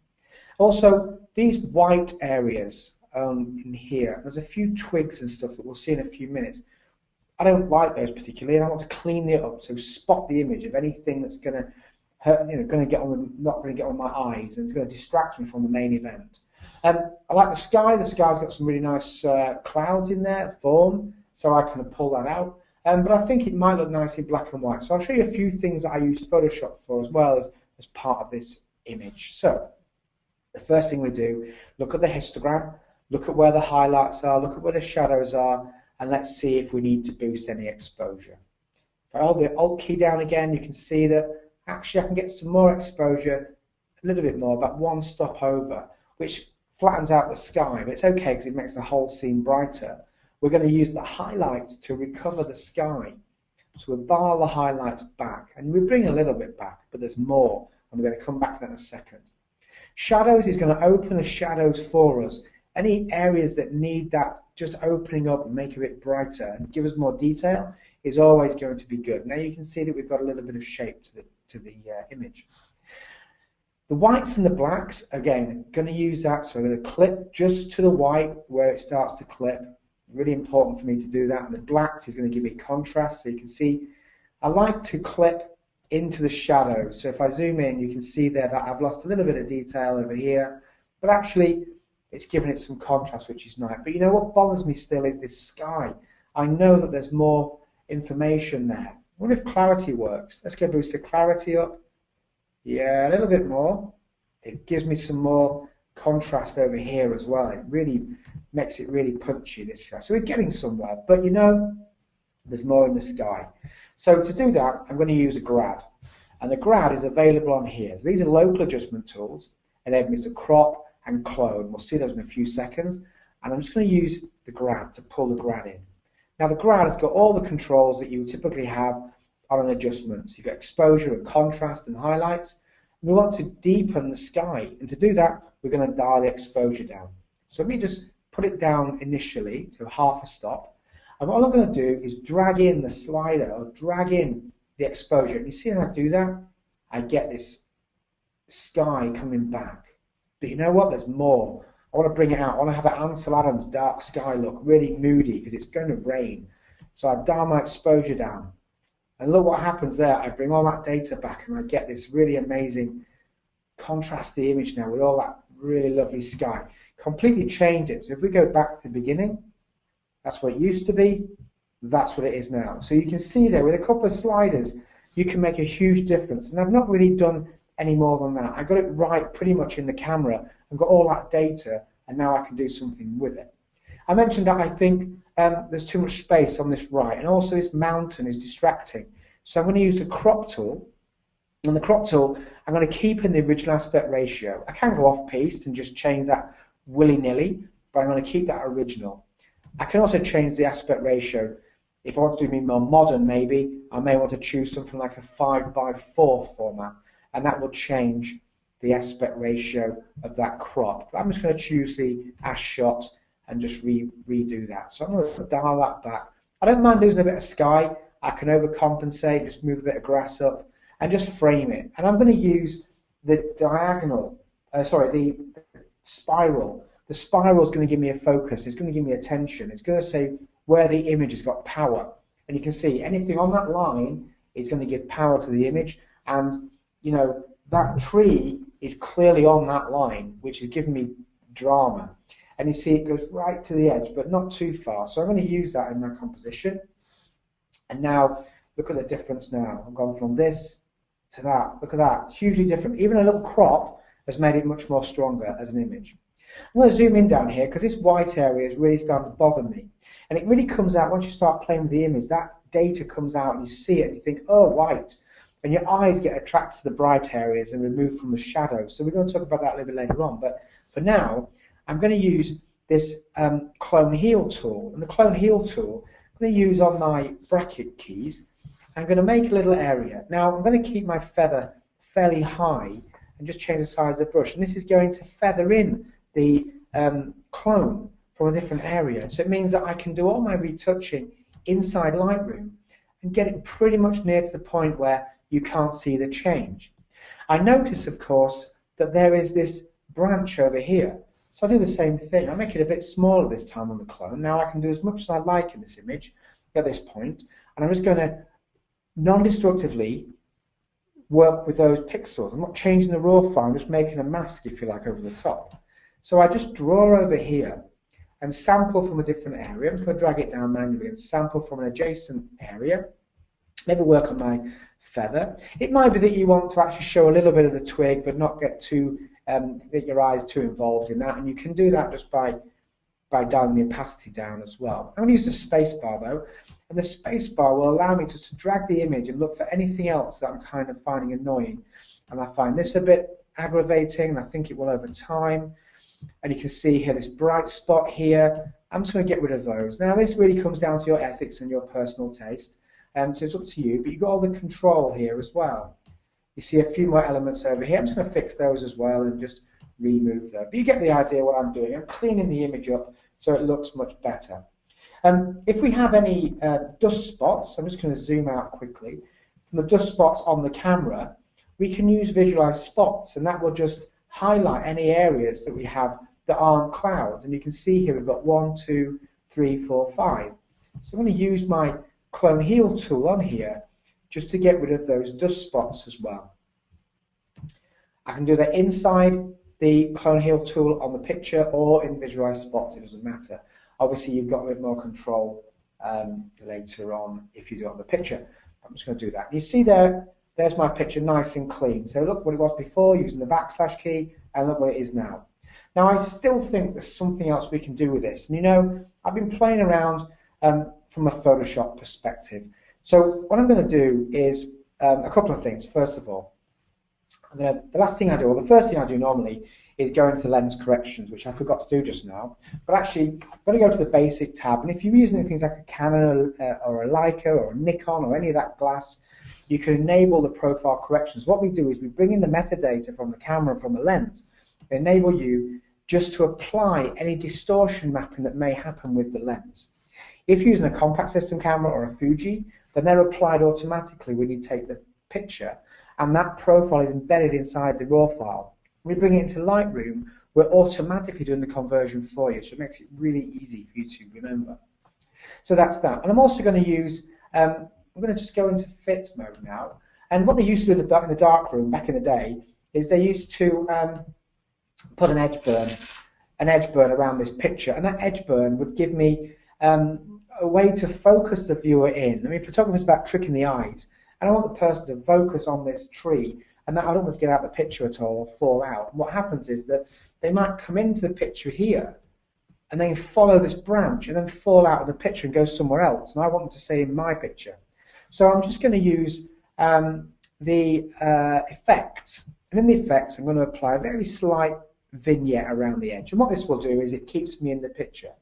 Also, these white areas in here, there's a few twigs and stuff that we'll see in a few minutes. I don't like those particularly, and I want to clean it up. So spot the image of anything that's going to hurt, not going to get on my eyes, and it's going to distract me from the main event. I like the sky. The sky's got some really nice clouds in there, form, so I can pull that out. But I think it might look nice in black and white. So I'll show you a few things that I use Photoshop for as well as part of this image. So the first thing we do, look at the histogram, look at where the highlights are, look at where the shadows are, and let's see if we need to boost any exposure. If I hold the Alt key down again, you can see that actually I can get some more exposure, a little bit more, about 1 stop over, which flattens out the sky, but it's okay because it makes the whole scene brighter. We're going to use the highlights to recover the sky. So we'll dial the highlights back, and we bring a little bit back, but there's more, and we're going to come back to that in a second. Shadows is going to open the shadows for us. Any areas that need that just opening up and make it a bit brighter and give us more detail is always going to be good. Now you can see that we've got a little bit of shape to the image. The whites and the blacks, again, going to use that, so I'm going to clip just to the white where it starts to clip. Really important for me to do that. And the blacks is going to give me contrast, so you can see I like to clip into the shadows. So if I zoom in, you can see there that I've lost a little bit of detail over here, but actually it's given it some contrast, which is nice. But you know what bothers me still is this sky. I know that there's more information there. I wonder if clarity works. Let's go boost the clarity up. Yeah, a little bit more. It gives me some more contrast over here as well. It really makes it really punchy, this sky. So we're getting somewhere, but you know, there's more in the sky. So to do that, I'm going to use a grad. And the grad is available on here. So these are local adjustment tools, enabling us to crop and clone. We'll see those in a few seconds. And I'm just going to use the grad to pull the grad in. Now the grad has got all the controls that you typically have on an adjustment. So you've got exposure and contrast and highlights. We want to deepen the sky, and to do that we're going to dial the exposure down. So let me just put it down initially to half a stop, and what I'm going to do is drag in the slider or drag in the exposure. And you see how I do that? I get this sky coming back. But you know what? There's more. I want to bring it out. I want to have that Ansel Adams dark sky look, really moody because it's going to rain. So I dial my exposure down. And look what happens there. I bring all that data back and I get this really amazing contrasty image now with all that really lovely sky. Completely change it. So if we go back to the beginning, that's what it used to be. That's what it is now. So you can see there with a couple of sliders, you can make a huge difference. And I've not really done any more than that. I got it right pretty much in the camera and got all that data, and now I can do something with it. I mentioned that I think there's too much space on this right, and also this mountain is distracting. So I'm going to use the crop tool. And the crop tool, I'm going to keep in the original aspect ratio. I can go off-piste and just change that willy-nilly, but I'm going to keep that original. I can also change the aspect ratio. If I want to do me more modern, maybe, I may want to choose something like a 5:4 format, and that will change the aspect ratio of that crop. But I'm just going to choose the as shot and just redo that. So I'm going to dial that back. I don't mind losing a bit of sky. I can overcompensate, just move a bit of grass up, and just frame it. And I'm going to use the diagonal, the spiral. The spiral is going to give me a focus. It's going to give me attention. It's going to say where the image has got power. And you can see anything on that line is going to give power to the image. And, you know, that tree is clearly on that line, which is giving me drama. And you see it goes right to the edge, but not too far. So I'm going to use that in my composition. And now, look at the difference now. I've gone from this to that. Look at that. Hugely different. Even a little crop has made it much more stronger as an image. I'm going to zoom in down here because this white area is really starting to bother me. And it really comes out once you start playing with the image. That data comes out and you see it and you think, oh, white. And your eyes get attracted to the bright areas and removed from the shadows. So we're going to talk about that a little bit later on. But for now, I'm going to use this clone heal tool. And the clone heal tool, I'm going to use on my bracket keys. I'm going to make a little area. Now, I'm going to keep my feather fairly high and just change the size of the brush. And this is going to feather in the clone from a different area. So it means that I can do all my retouching inside Lightroom and get it pretty much near to the point where you can't see the change. I notice, of course, that there is this branch over here. So I do the same thing. I make it a bit smaller this time on the clone. Now I can do as much as I like in this image at this point, and I'm just going to non-destructively work with those pixels. I'm not changing the raw file, I'm just making a mask, if you like, over the top. So I just draw over here and sample from a different area. I'm just going to drag it down manually and sample from an adjacent area. Maybe work on my feather. It might be that you want to actually show a little bit of the twig, but not get too get your eyes too involved in that. And you can do that just by dialing the opacity down as well. I'm going to use the space bar though, and the space bar will allow me to drag the image and look for anything else that I'm kind of finding annoying. And I find this a bit aggravating, and I think it will over time. And you can see here this bright spot here. I'm just going to get rid of those. Now this really comes down to your ethics and your personal taste. So it's up to you, but you've got all the control here as well. You see a few more elements over here. I'm just going to fix those as well and just remove them. But you get the idea what I'm doing. I'm cleaning the image up so it looks much better. If we have any dust spots, I'm just going to zoom out quickly, from the dust spots on the camera, we can use visualize spots, and that will just highlight any areas that we have that aren't clouds. And you can see here we've got 1, 2, 3, 4, 5. So I'm going to use my clone heal tool on here just to get rid of those dust spots as well. I can do that inside the clone heal tool on the picture or in visualize spots, it doesn't matter. Obviously you've got a bit more control later on if you do it on the picture. I'm just going to do that. You see there's my picture nice and clean. So look what it was before using the backslash key, and look what it is now. Now I still think there's something else we can do with this. And you know, I've been playing around from a Photoshop perspective. So what I'm going to do is a couple of things. First of all, the first thing I do normally is go into lens corrections, which I forgot to do just now. But actually, I'm going to go to the basic tab. And if you're using things like a Canon or a Leica or a Nikon or any of that glass, you can enable the profile corrections. What we do is we bring in the metadata from the camera and from the lens, enable you just to apply any distortion mapping that may happen with the lens. If you're using a compact system camera or a Fuji, then they're applied automatically when you take the picture, and that profile is embedded inside the raw file. When we bring it into Lightroom, we're automatically doing the conversion for you, so it makes it really easy for you to remember. So that's that. And I'm also going to use, I'm going to just go into fit mode now. And what they used to do in the darkroom back in the day is they used to put an edge burn around this picture, and that edge burn would give me a way to focus the viewer in. I mean, photography is about tricking the eyes, and I want the person to focus on this tree, and that I don't want to get out of the picture at all or fall out. And what happens is that they might come into the picture here, and then follow this branch, and then fall out of the picture and go somewhere else, and I want them to stay in my picture. So I'm just going to use the effects, and in the effects I'm going to apply a very slight vignette around the edge, and what this will do is it keeps me in the picture.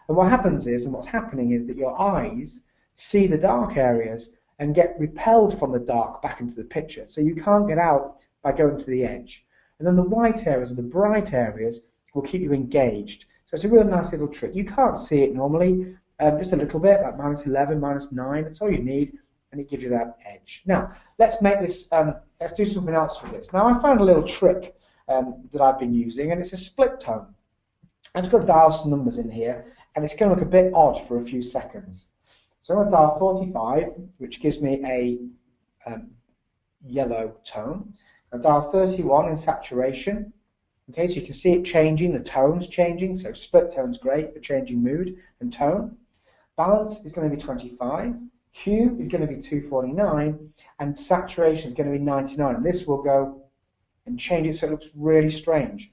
And what happens is, and what's happening is that your eyes see the dark areas and get repelled from the dark back into the picture. So you can't get out by going to the edge. And then the white areas or the bright areas will keep you engaged. So it's a real nice little trick. You can't see it normally, just a little bit, like -11, -9. That's all you need, and it gives you that edge. Now, let's make this, let's do something else with this. Now, I found a little trick that I've been using, and it's a split tone. I'm just going to dial some numbers in here, and it's going to look a bit odd for a few seconds. So I'm going to dial 45, which gives me a yellow tone. I dial 31 in saturation. Okay, so you can see it changing, the tone's changing. So split tone's great for changing mood and tone. Balance is going to be 25. Hue is going to be 249, and saturation is going to be 99. And this will go and change it so it looks really strange.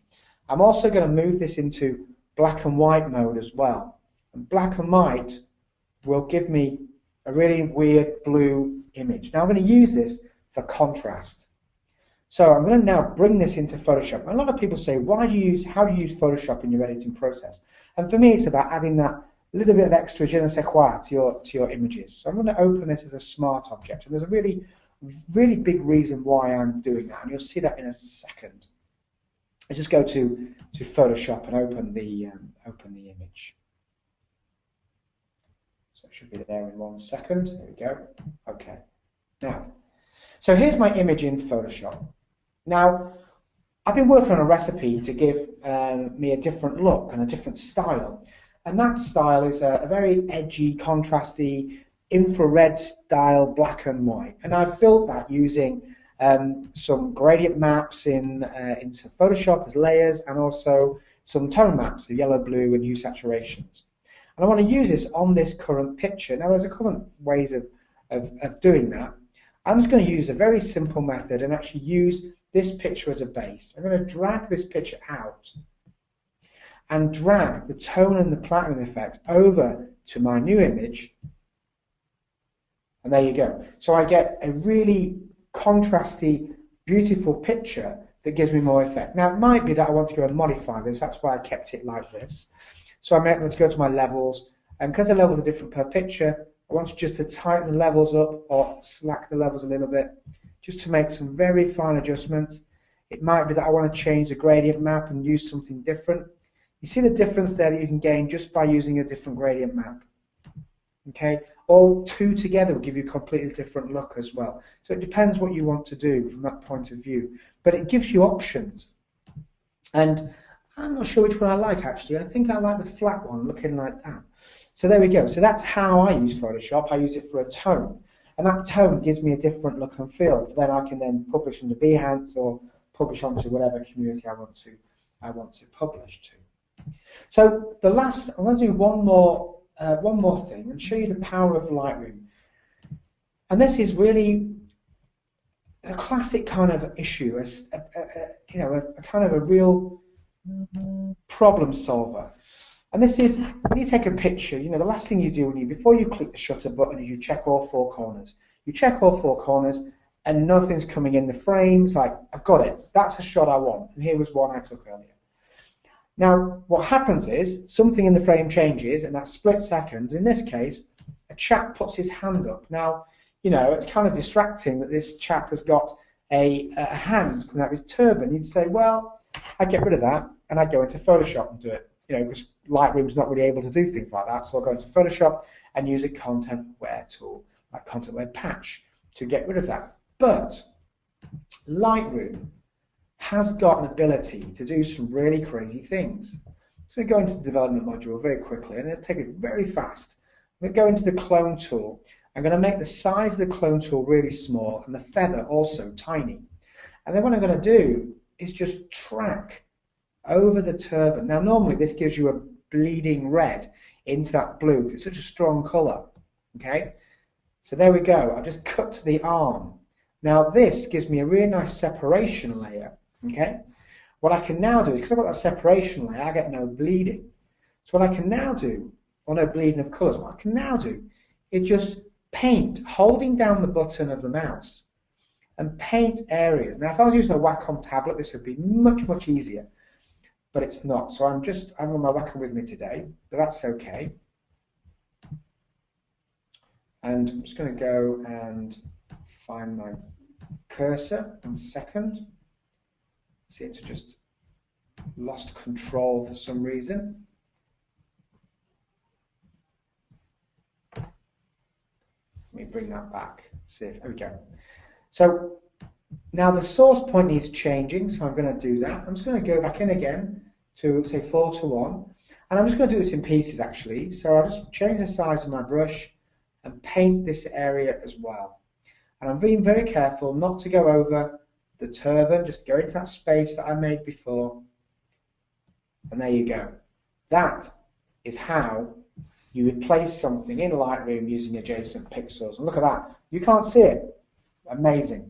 I'm also going to move this into black and white mode as well. And black and white will give me a really weird blue image. Now I'm going to use this for contrast. So I'm going to now bring this into Photoshop. A lot of people say, how do you use Photoshop in your editing process? And for me, it's about adding that little bit of extra je ne sais quoi to your images. So I'm going to open this as a smart object. And there's a really, really big reason why I'm doing that. And you'll see that in a second. I just go to Photoshop and open the image. So it should be there in 1 second. There we go. Okay. Now, so here's my image in Photoshop. Now, I've been working on a recipe to give me a different look and a different style. And that style is a very edgy, contrasty, infrared style black and white. And I've built that using some gradient maps into Photoshop as layers, and also some tone maps, the yellow, blue, and hue saturations. And I want to use this on this current picture. Now, there's a couple ways of doing that. I'm just going to use a very simple method and actually use this picture as a base. I'm going to drag this picture out and drag the tone and the platinum effect over to my new image. And there you go. So I get a really contrasty, beautiful picture that gives me more effect. Now, it might be that I want to go and modify this. That's why I kept it like this. So I'm going to go to my levels. And because the levels are different per picture, I want just to tighten the levels up or slack the levels a little bit, just to make some very fine adjustments. It might be that I want to change the gradient map and use something different. You see the difference there that you can gain just by using a different gradient map. Okay, or two together will give you a completely different look as well. So it depends what you want to do from that point of view, but it gives you options. And I'm not sure which one I like actually. I think I like the flat one looking like that. So there we go. So that's how I use Photoshop. I use it for a tone, and that tone gives me a different look and feel. Then I can then publish into Behance or publish onto whatever community I want to publish to. So the last, I'm going to do one more thing and show you the power of Lightroom. And this is really a classic kind of issue, you know, a kind of a real problem solver. And this is when you take a picture, you know, the last thing you do before you click the shutter button is you check all four corners. You check all four corners and nothing's coming in the frame. It's like, I've got it. That's a shot I want. And here was one I took earlier. Now, what happens is something in the frame changes, and that split second, in this case, a chap puts his hand up. Now, you know, it's kind of distracting that this chap has got a hand coming out of his turban. You'd say, well, I'd get rid of that, and I'd go into Photoshop and do it. You know, because Lightroom's not really able to do things like that, so I'll go into Photoshop and use a content aware tool, like content aware patch, to get rid of that. But Lightroom has got an ability to do some really crazy things. So we go into the development module very quickly, and let's take it very fast. We go into the clone tool. I'm going to make the size of the clone tool really small and the feather also tiny. And then what I'm going to do is just track over the turban. Now normally this gives you a bleeding red into that blue because it's such a strong colour. Okay, so there we go. I've just cut to the arm. Now this gives me a really nice separation layer. Okay, what I can now do is, because I've got that separation layer, I get no bleeding. So what I can now do, or no bleeding of colours, what I can now do is just paint, holding down the button of the mouse, and paint areas. Now if I was using a Wacom tablet, this would be much, much easier, but it's not. So I've got my Wacom with me today, but that's okay. And I'm just going to go and find my cursor in a second. Seem to just lost control for some reason. Let me bring that back. See if, there we go. So now the source point needs changing, so I'm going to do that. I'm just going to go back in again to say 4:1, and I'm just going to do this in pieces actually. So I'll just change the size of my brush and paint this area as well. And I'm being very careful not to go over the turban, just go into that space that I made before, and there you go. That is how you replace something in Lightroom using adjacent pixels. And look at that, you can't see it. Amazing.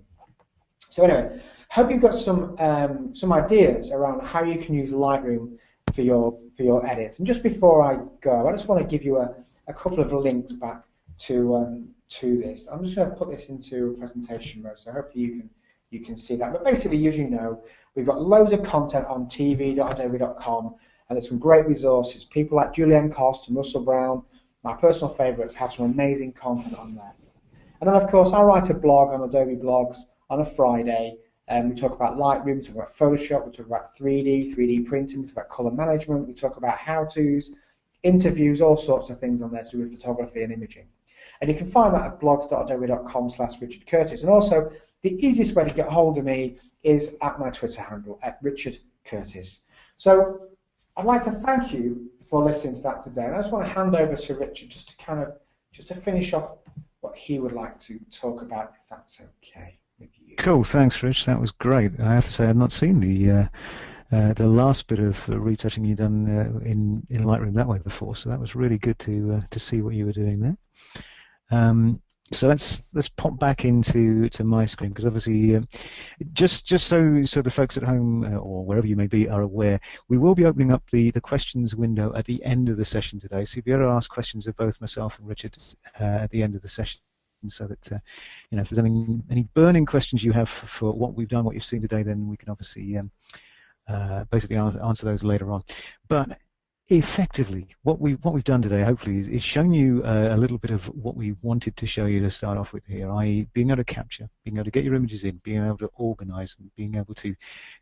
So anyway, hope you've got some ideas around how you can use Lightroom for your edits. And just before I go, I just want to give you a couple of links back to this. I'm just going to put this into presentation mode, so hopefully you can see that. But basically, as you know, we've got loads of content on tv.adobe.com, and there's some great resources. People like Julianne Cost and Russell Brown, my personal favourites, have some amazing content on there. And then, of course, I write a blog on Adobe Blogs on a Friday, and we talk about Lightroom, we talk about Photoshop, we talk about 3D printing, we talk about colour management, we talk about how-tos, interviews, all sorts of things on there to do with photography and imaging. And you can find that at blogs.adobe.com/Richard Curtis. And also, the easiest way to get hold of me is at my Twitter handle, at Richard Curtis. So I'd like to thank you for listening to that today. And I just want to hand over to Richard just to finish off what he would like to talk about, if that's okay with you. Cool, thanks, Rich. That was great. I have to say I've not seen the last bit of retouching you've done in Lightroom that way before, so that was really good to see what you were doing there. So let's pop back into my screen, because obviously just so the folks at home or wherever you may be are aware, we will be opening up the questions window at the end of the session today. So if you ever ask questions of both myself and Richard at the end of the session, so that you know, if there's any burning questions you have for what we've done, what you've seen today, then we can obviously basically answer those later on. But effectively, what we've done today, hopefully, is shown you a little bit of what we wanted to show you to start off with here, i.e. being able to capture, being able to get your images in, being able to organize them, being able to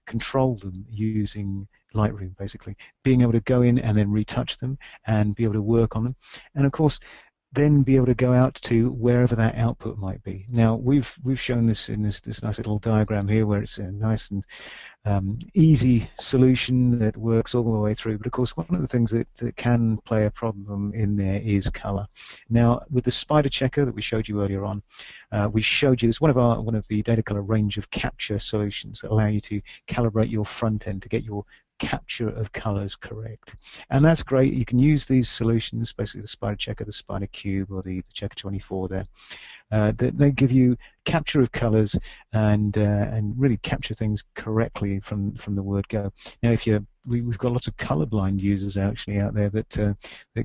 control them using Lightroom, basically, being able to go in and then retouch them and be able to work on them. And of course, then be able to go out to wherever that output might be. Now we've shown this in this nice little diagram here, where it's a nice and easy solution that works all the way through. But of course, one of the things that can play a problem in there is color. Now, with the Spiderchecker that we showed you earlier on, we showed you this one of the Datacolor range of capture solutions that allow you to calibrate your front end to get your capture of colors correct. And that's great. You can use these solutions, basically the Spiderchecker, the Spidercube, or the Checker 24 there. They give you capture of colors and really capture things correctly from the word go. Now, we've got lots of colorblind users actually out there that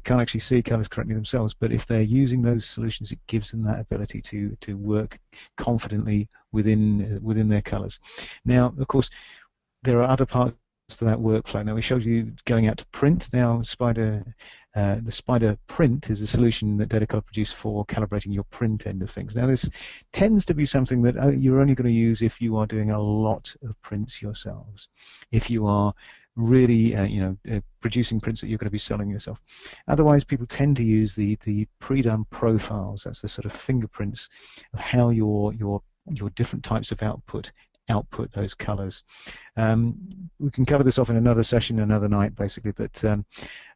can't actually see colors correctly themselves, but if they're using those solutions, it gives them that ability to work confidently within their colors. Now, of course, there are other parts to that workflow. Now, we showed you going out to print. Now, the Spider Print is a solution that Datacolor produced for calibrating your print end of things. Now, this tends to be something that you're only going to use if you are doing a lot of prints yourselves. If you are really, producing prints that you're going to be selling yourself. Otherwise, people tend to use the pre-done profiles. That's the sort of fingerprints of how your different types of output those colors. We can cover this off in another session, another night, basically. But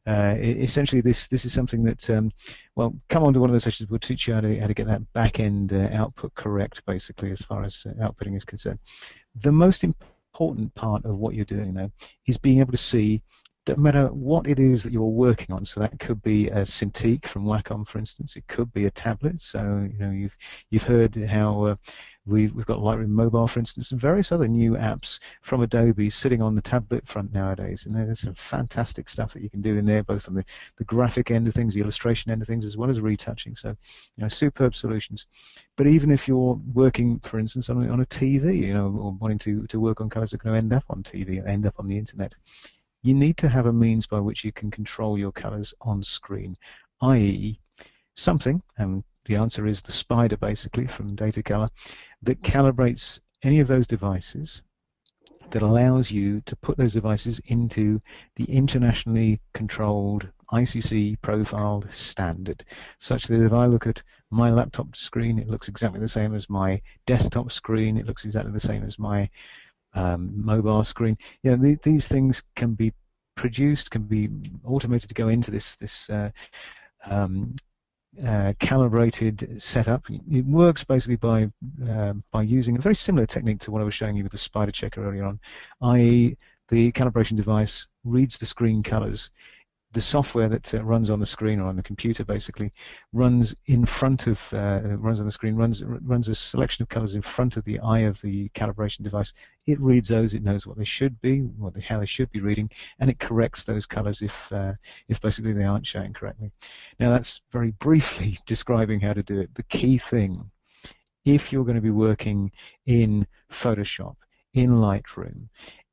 essentially, this is something that, come on to one of the sessions. We'll teach you how to get that back end output correct, basically, as far as outputting is concerned. The most important part of what you're doing, though, is being able to see no matter what it is that you're working on. So that could be a Cintiq from Wacom, for instance. It could be a tablet. So you've heard how we've got Lightroom Mobile, for instance, and various other new apps from Adobe sitting on the tablet front nowadays. And there's some fantastic stuff that you can do in there, both on the graphic end of things, the illustration end of things, as well as retouching. So superb solutions. But even if you're working, for instance, on a TV, or wanting to work on colors that are going to end up on TV or end up on the internet, you need to have a means by which you can control your colors on screen, i.e. something, and the answer is the Spider, basically, from Datacolor, that calibrates any of those devices, that allows you to put those devices into the internationally controlled ICC profiled standard, such that if I look at my laptop screen, it looks exactly the same as my desktop screen, it looks exactly the same as my mobile screen. These things can be produced, can be automated to go into this calibrated setup. It works basically by using a very similar technique to what I was showing you with the Spiderchecker earlier on, i.e. the calibration device reads the screen colors. The software that runs on the screen, or on the computer, basically runs in front of runs on the screen, runs a selection of colors in front of the eye of the calibration device. It reads those, it knows what they should be, how they should be reading, and it corrects those colors if basically they aren't showing correctly. Now, that's very briefly describing how to do it. The key thing, if you're going to be working in Photoshop, in Lightroom,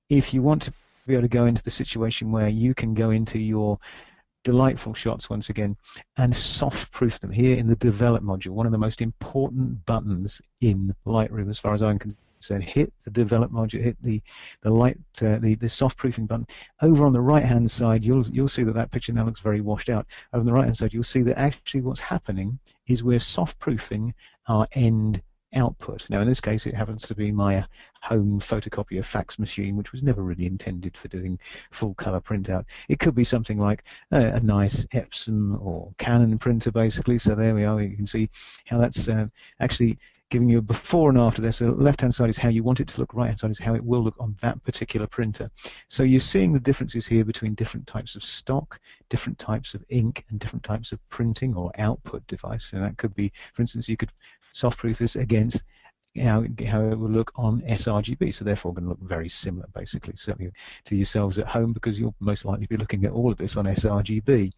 if you want to be able to go into the situation where you can go into your delightful shots once again and soft proof them here in the develop module, one of the most important buttons in Lightroom as far as I'm concerned. Hit the develop module, hit the soft proofing button. Over on the right hand side, you'll see that picture now looks very washed out. Over on the right hand side, you'll see that actually what's happening is we're soft proofing our end output. Now, in this case, it happens to be my home photocopier fax machine, which was never really intended for doing full color printout. It could be something like a nice Epson or Canon printer, basically. So there we are. You can see how that's actually giving you a before and after there. So left-hand side is how you want it to look, right-hand side is how it will look on that particular printer. So you're seeing the differences here between different types of stock, different types of ink, and different types of printing or output device. And that could be, for instance, you could soft proof this against how it will look on sRGB, so therefore going to look very similar, basically, certainly to yourselves at home, because you'll most likely be looking at all of this on sRGB.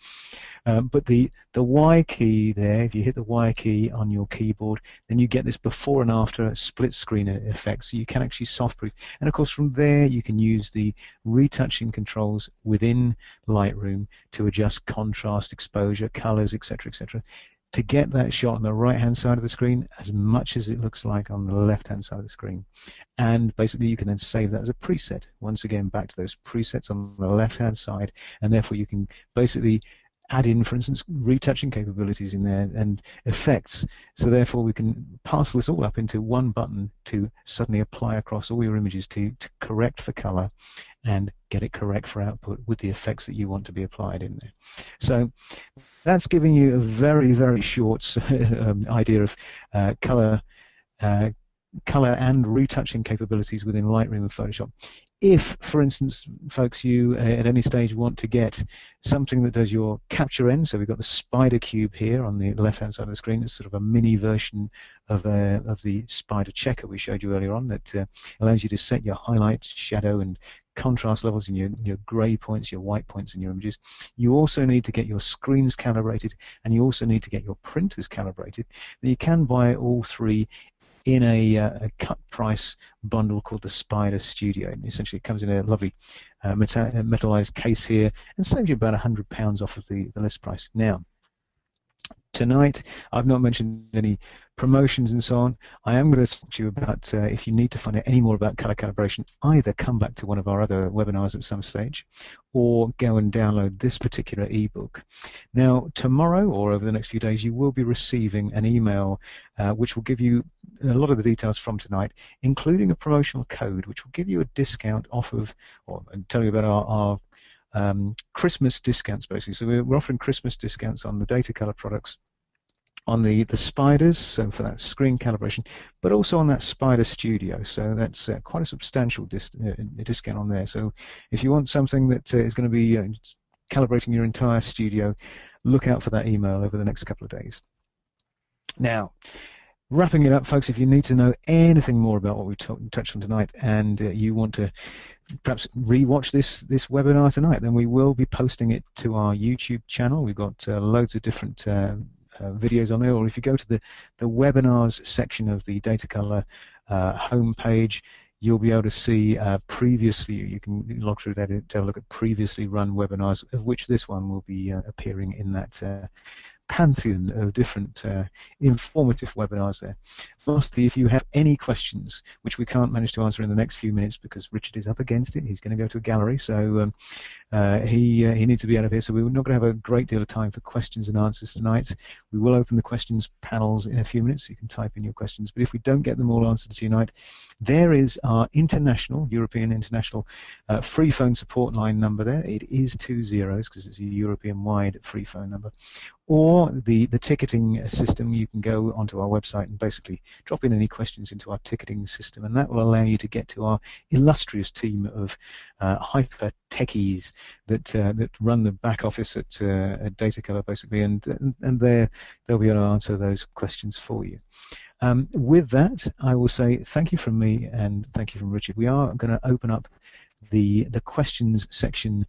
But the Y key there, if you hit the Y key on your keyboard, then you get this before and after split screen effect, so you can actually soft proof. And of course, from there you can use the retouching controls within Lightroom to adjust contrast, exposure, colors, etc., etc., to get that shot on the right-hand side of the screen as much as it looks like on the left-hand side of the screen. And basically you can then save that as a preset. Once again, back to those presets on the left-hand side, and therefore you can basically add in, for instance, retouching capabilities in there and effects. So therefore we can parcel this all up into one button to suddenly apply across all your images to correct for color and get it correct for output with the effects that you want to be applied in there. So that's giving you a very, very short idea of color and retouching capabilities within Lightroom and Photoshop. If, for instance, folks, you at any stage want to get something that does your capture end, so we've got the spider cube here on the left-hand side of the screen. It's sort of a mini version of the Spiderchecker we showed you earlier on that allows you to set your highlight, shadow, and contrast levels in your grey points, your white points in your images. You also need to get your screens calibrated, and you also need to get your printers calibrated. Now, you can buy all three in a cut price bundle called the Spider Studio. And essentially it comes in a lovely metallized case here and saves you about £100 off of the list price. Now, tonight, I've not mentioned any promotions and so on. I am going to talk to you about, if you need to find out any more about color calibration, either come back to one of our other webinars at some stage, or go and download this particular ebook. Now, tomorrow or over the next few days, you will be receiving an email which will give you a lot of the details from tonight, including a promotional code, which will give you a discount off of, or tell you about our Christmas discounts, basically. So we're offering Christmas discounts on the Datacolor products, on the spiders, so for that screen calibration, but also on that Spider Studio. So that's quite a substantial discount on there. So if you want something that is going to be calibrating your entire studio, look out for that email over the next couple of days. Now, wrapping it up, folks, if you need to know anything more about what we touched on tonight, and you want to perhaps re-watch this webinar tonight, then we will be posting it to our YouTube channel. We've got loads of different videos on there, or if you go to the webinars section of the Datacolor homepage, you'll be able to see previously, you can log through that to have a look at previously run webinars, of which this one will be appearing in that pantheon of different informative webinars there. Lastly, if you have any questions which we can't manage to answer in the next few minutes because Richard is up against it, he's going to go to a gallery, so he needs to be out of here, so we're not going to have a great deal of time for questions and answers tonight. We will open the questions panels in a few minutes, so you can type in your questions, but if we don't get them all answered tonight, there is our European international free phone support line number there. It is 2 zeros because it's a European-wide free phone number. Or the ticketing system, you can go onto our website and basically drop in any questions into our ticketing system, and that will allow you to get to our illustrious team of hyper techies that run the back office at Datacolor, basically, and they'll be able to answer those questions for you. With that, I will say thank you from me and thank you from Richard. We are going to open up the questions section